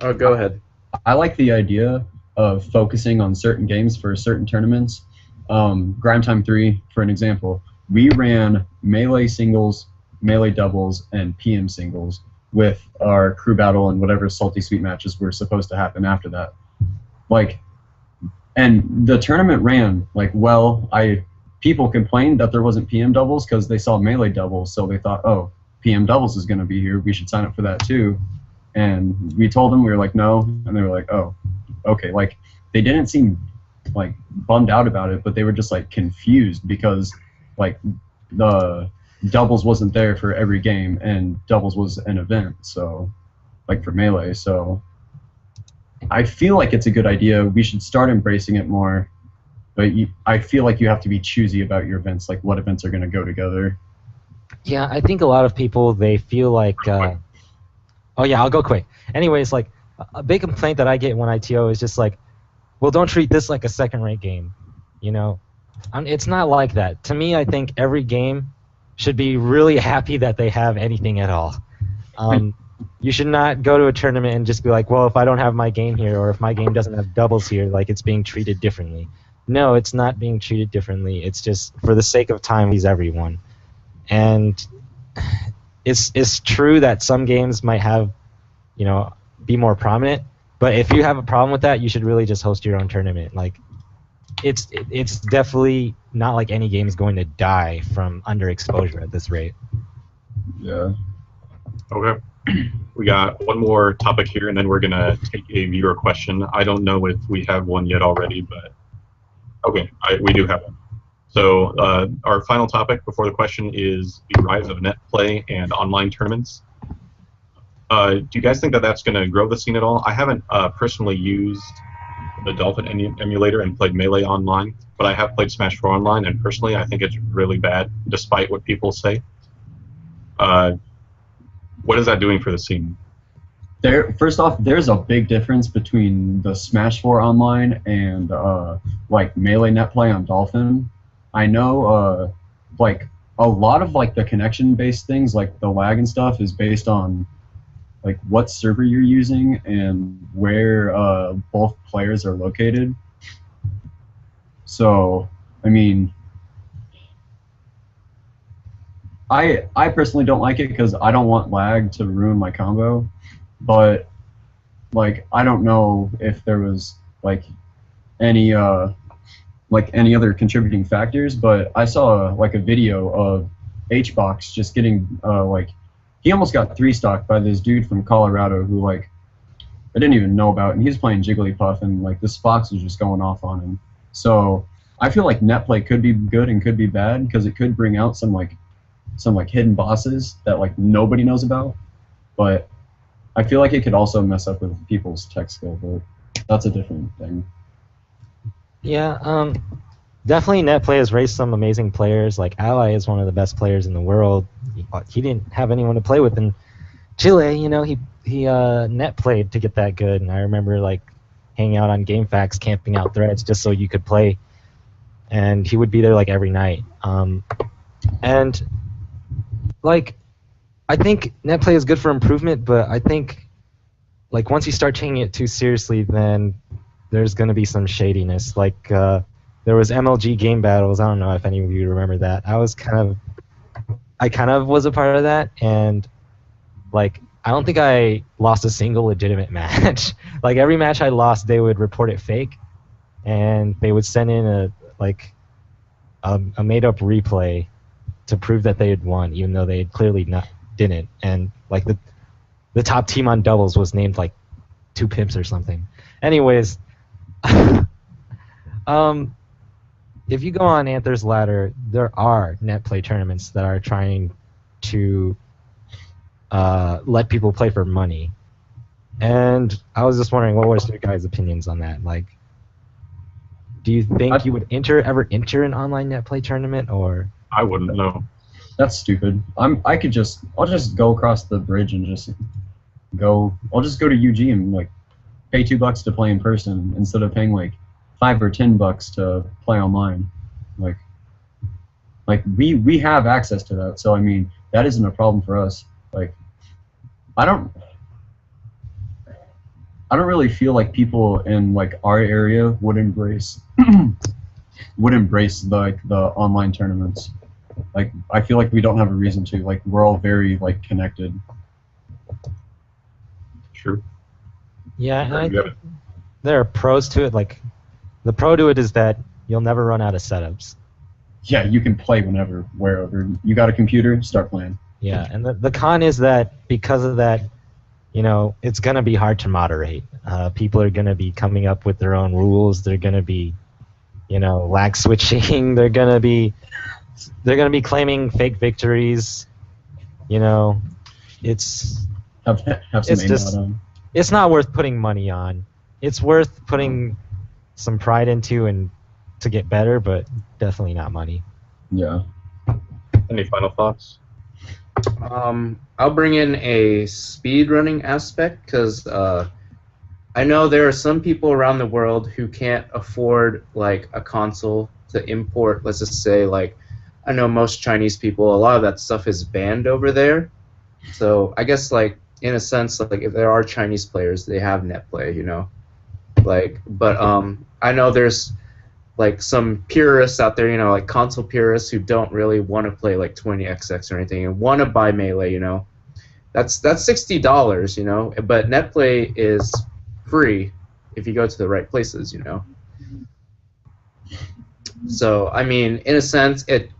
Oh, go ahead. I like the idea of focusing on certain games for certain tournaments. Grime Time 3, for an example, we ran Melee singles, Melee doubles, and PM singles with our crew battle and whatever salty sweet matches were supposed to happen after that. Like, and the tournament ran like well. People complained that there wasn't PM doubles because they saw Melee doubles, so they thought, oh, PM doubles is going to be here. We should sign up for that too. And we told them, we were like, no, and they were like, oh, okay. Like, they didn't seem like bummed out about it, but they were just like confused because like the doubles wasn't there for every game, and doubles was an event, so like for Melee. So I feel like it's a good idea. We should start embracing it more, but I feel like you have to be choosy about your events, like what events are going to go together. Yeah, I think a lot of people, they feel like oh yeah, I'll go quick. Anyways, like a big complaint that I get when ITO is just like, well, don't treat this like a second-rate game, you know? It's not like that. To me, I think every game should be really happy that they have anything at all. You should not go to a tournament and just be like, well, if I don't have my game here, or if my game doesn't have doubles here, like it's being treated differently. No, it's not being treated differently. It's just for the sake of time, please everyone. And it's true that some games might have, you know, be more prominent, but if you have a problem with that, you should really just host your own tournament. Like, it's definitely not like any game is going to die from underexposure at this rate. Yeah. Okay. We got one more topic here, and then we're going to take a viewer question. I don't know if we have one yet already, but okay, we do have one. So our final topic before the question is the rise of Netplay and online tournaments. Do you guys think that that's going to grow the scene at all? I haven't personally used the Dolphin emulator and played Melee online, but I have played Smash 4 online, and personally I think it's really bad, despite what people say. What is that doing for the scene? First off, there's a big difference between the Smash 4 online and like Melee Netplay on Dolphin. I know like a lot of like the connection-based things, like the lag and stuff, is based on like what server you're using and where both players are located. So, I mean, I personally don't like it because I don't want lag to ruin my combo, but like I don't know if there was like any other contributing factors, but I saw like a video of HBox just getting like he almost got 3-stocked by this dude from Colorado who like I didn't even know about, and he was playing Jigglypuff, and like this Fox was just going off on him. So I feel like Netplay could be good and could be bad because it could bring out some hidden bosses that like nobody knows about, but I feel like it could also mess up with people's tech skill, but that's a different thing. Yeah, definitely Netplay has raised some amazing players. Like Ally is one of the best players in the world. He didn't have anyone to play with in Chile, you know. He net played to get that good, and I remember like hanging out on GameFAQs, camping out threads just so you could play, and he would be there like every night. And like I think Netplay is good for improvement, but I think like once you start taking it too seriously, then there's going to be some shadiness. Like there was MLG game battles. I don't know if any of you remember that. I kind of was a part of that, and like I don't think I lost a single legitimate match. Like every match I lost, they would report it fake, and they would send in a made-up replay to prove that they had won, even though they had clearly didn't. And like the top team on doubles was named like 2 pimps or something. Anyways, if you go on Anther's Ladder, there are Netplay tournaments that are trying to let people play for money. And I was just wondering, what was your guys' opinions on that? Like, do you think you would ever enter an online Netplay tournament, or? I wouldn't know. That's stupid. I'll just go across the bridge and just go. I'll just go to UG and like pay $2 to play in person instead of paying like $5 or $10 to play online. Like we have access to that, so I mean that isn't a problem for us. Like I don't really feel like people in like our area would embrace like the online tournaments. Like I feel like we don't have a reason to. Like we're all very like connected. True. Yeah, there are pros to it. Like the pro to it is that you'll never run out of setups. Yeah, you can play whenever, wherever. You got a computer, start playing. Yeah, and the con is that because of that, you know, it's going to be hard to moderate. People are going to be coming up with their own rules. They're going to be, you know, lag switching. They're going to be claiming fake victories. You know, it's Have some it's aim just out on. it's not worth putting money on. It's worth putting some pride into and to get better, but definitely not money. Yeah. Any final thoughts? I'll bring in a speed running aspect because I know there are some people around the world who can't afford like a console to import. Let's just say like I know most Chinese people, a lot of that stuff is banned over there. So I guess like in a sense, like if there are Chinese players, they have Netplay, you know. Like, but I know there's like some purists out there, you know, like console purists who don't really want to play like 20XX or anything and want to buy Melee, you know. That's $60, you know, but Netplay is free if you go to the right places, you know. So I mean, in a sense, it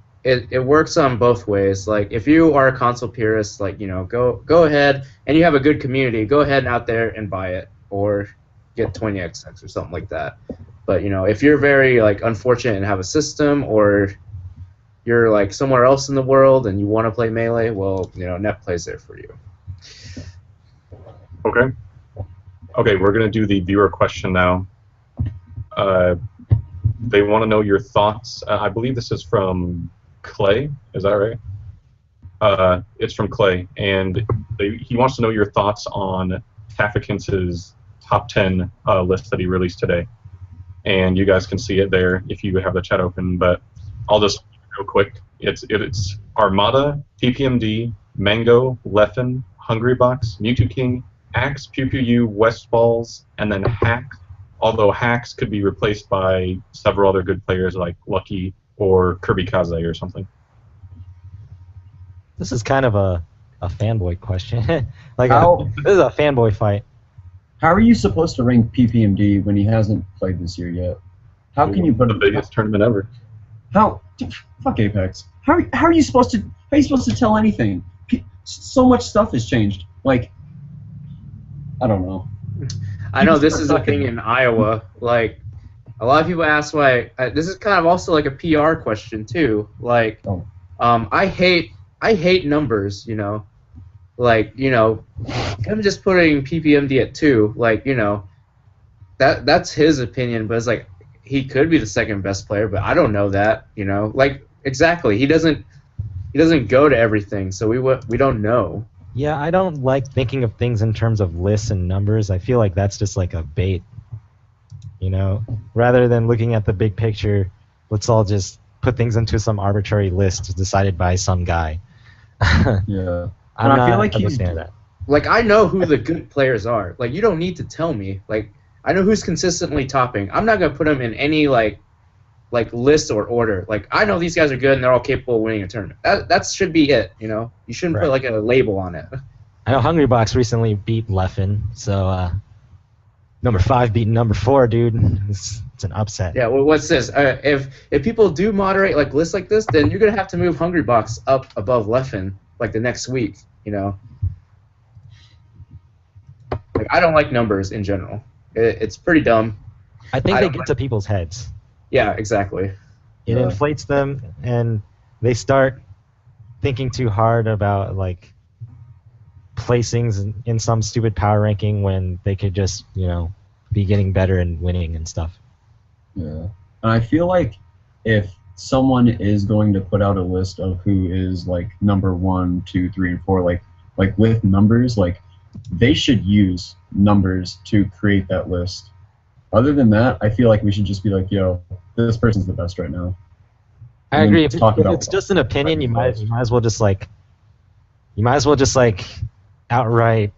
works on both ways. Like if you are a console purist, like, you know, go ahead and you have a good community, go ahead and out there and buy it or get 20XX or something like that. But, you know, if you're very, like, unfortunate and have a system or you're, like, somewhere else in the world and you want to play Melee, well, you know, Netplay's there for you. Okay. Okay, we're going to do the viewer question now. They want to know your thoughts. I believe this is from Clay. Is that right? It's from Clay. And he wants to know your thoughts on Tafakin's top 10 list that he released today. And you guys can see it there if you have the chat open, but I'll just real quick. It's Armada, PPMD, Mango, Leffen, Hungrybox, Mewtwo King, Axe, Pew Pew U, Westballs, and then Hacks. Although Hacks could be replaced by several other good players like Lucky or Kirby Kaze or something. This is kind of a fanboy question. Like this is a fanboy fight. How are you supposed to rank PPMD when he hasn't played this year yet? How can you put the biggest tournament ever? How? Fuck Apex. How are you supposed to tell anything? So much stuff has changed. Like, I don't know. I know this is a thing in Iowa. Like, a lot of people ask why. This is kind of also like a PR question too. Like, I hate numbers. You know. Like, you know, him just putting PPMD at 2, like, you know, that's his opinion, but it's like he could be the second best player, but I don't know that, you know. Like, exactly, he doesn't go to everything, so we don't know. Yeah, I don't like thinking of things in terms of lists and numbers. I feel like that's just like a bait, you know. Rather than looking at the big picture, let's all just put things into some arbitrary list decided by some guy. Yeah. I feel like understand that. Like, I know who the good players are. Like, you don't need to tell me. Like, I know who's consistently topping. I'm not gonna put them in any like list or order. Like, I know these guys are good and they're all capable of winning a tournament. That should be it. You know, you shouldn't put like a label on it. I know Hungrybox recently beat Leffen, so number 5 beating number 4, dude. It's it's an upset. Yeah, well, what's this? If people do moderate like lists like this, then you're gonna have to move Hungrybox up above Leffen like the next week. You know, like I don't like numbers in general. It's pretty dumb. I think I they don't get like- to people's heads. Yeah, exactly. It Yeah. inflates them, and they start thinking too hard about like placings in some stupid power ranking when they could just, you know, be getting better and winning and stuff. Yeah. And I feel like if someone is going to put out a list of who is like number 1, 2, 3, and 4, like with numbers, like they should use numbers to create that list. Other than that, I feel like we should just be like, yo, this person's the best right now. I And then agree. If talk about it's just an opinion, you might ranking as well just like outright,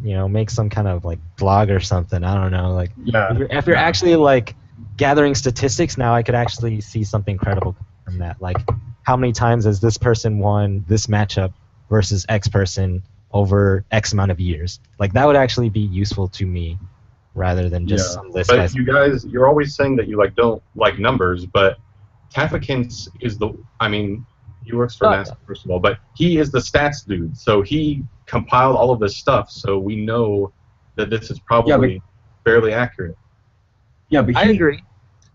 you know, make some kind of like blog or something. I don't know. Like Yeah. if you're actually like gathering statistics now, I could actually see something credible from that. Like how many times has this person won this matchup versus X person over X amount of years? Like that would actually be useful to me rather than just Yeah. some list. But you guys, you're always saying that you like don't like numbers, but Tafikins is the. I mean, he works for Oh. NASA first of all, but he is the stats dude. So he compiled all of this stuff, so we know that this is probably fairly accurate. Yeah, but I agree.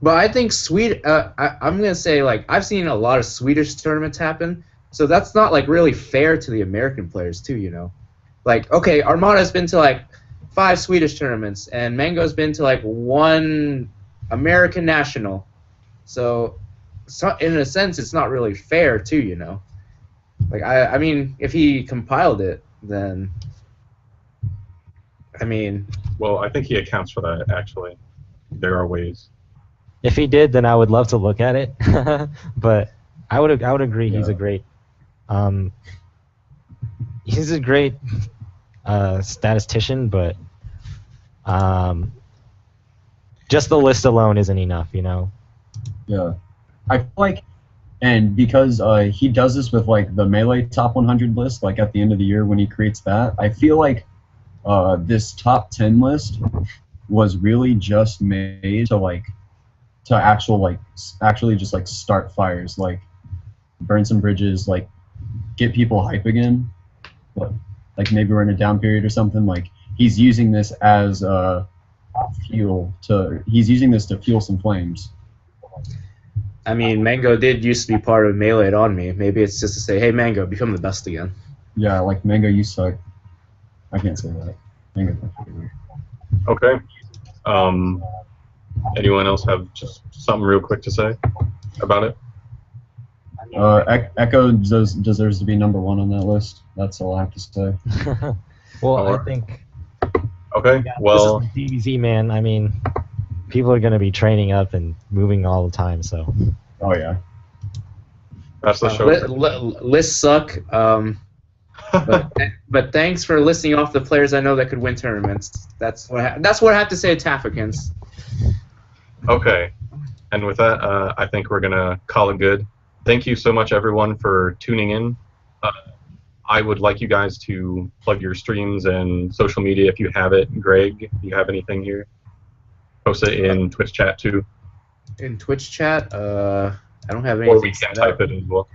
But I think I'm gonna say like I've seen a lot of Swedish tournaments happen, so that's not like really fair to the American players too. You know, like okay, Armada's been to like 5 Swedish tournaments, and Mango's been to like 1 American national. So in a sense, it's not really fair too. You know, like I mean, if he compiled it, then I mean, Well, I think he accounts for that actually. There are ways. If he did, then I would love to look at it. But I would agree he's Yeah. a great statistician, but just the list alone isn't enough, you know. Yeah, I feel like, and because he does this with like the Melee top 100 list, like at the end of the year when he creates that, I feel like this top 10 list was really just made to actually just like start fires, like burn some bridges, like get people hype again. Like maybe we're in a down period or something. Like he's using this as he's using this to fuel some flames. I mean, Mango did used to be part of Melee on me. Maybe it's just to say, hey, Mango, become the best again. Yeah, like Mango, you suck. I can't say that. Mango. Okay. Anyone else have just something real quick to say about it? Echo deserves to be number 1 on that list. That's all I have to say. Well, Alright. I think Okay. Well, this is DBZ, man. I mean, people are going to be training up and moving all the time, so. Oh yeah. that's the show. Lists suck, but thanks for listing off the players I know that could win tournaments. That's what I have to say to Tafikins. Okay. And with that, I think we're gonna call it good. Thank you so much, everyone, for tuning in. I would like you guys to plug your streams and social media if you have it. Greg, do you have anything here? Post it in Twitch chat too, In Twitch chat, I don't have anything. or we can set up. type it as well.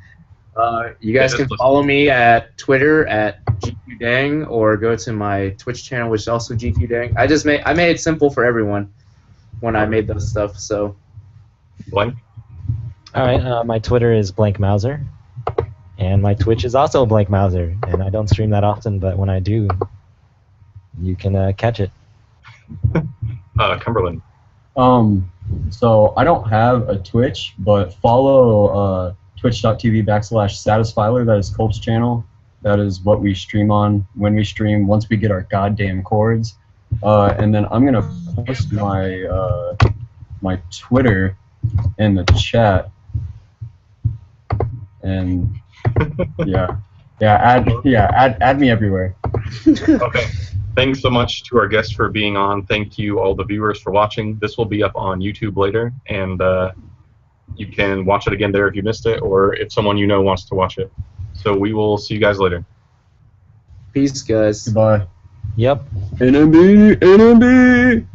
You guys Yeah, can just follow me at Twitter at GQDang, or go to my Twitch channel, which is also GQDang. I made it simple for everyone when I made those stuff. So Blank. All right, my Twitter is Blank Mauser, and my Twitch is also Blank Mauser, and I don't stream that often, but when I do, you can catch it. Cumberland. So I don't have a Twitch, but follow twitch.tv/Satisfiler. That is Culp's channel. That is what we stream on when we stream, once we get our goddamn cords. And then I'm gonna post my my Twitter in the chat. And add me everywhere. Okay. Thanks so much to our guests for being on. Thank you, all the viewers, for watching. This will be up on YouTube later, and you can watch it again there if you missed it, or if someone you know wants to watch it. So we will see you guys later. peace, guys. Goodbye. Yep. NMB.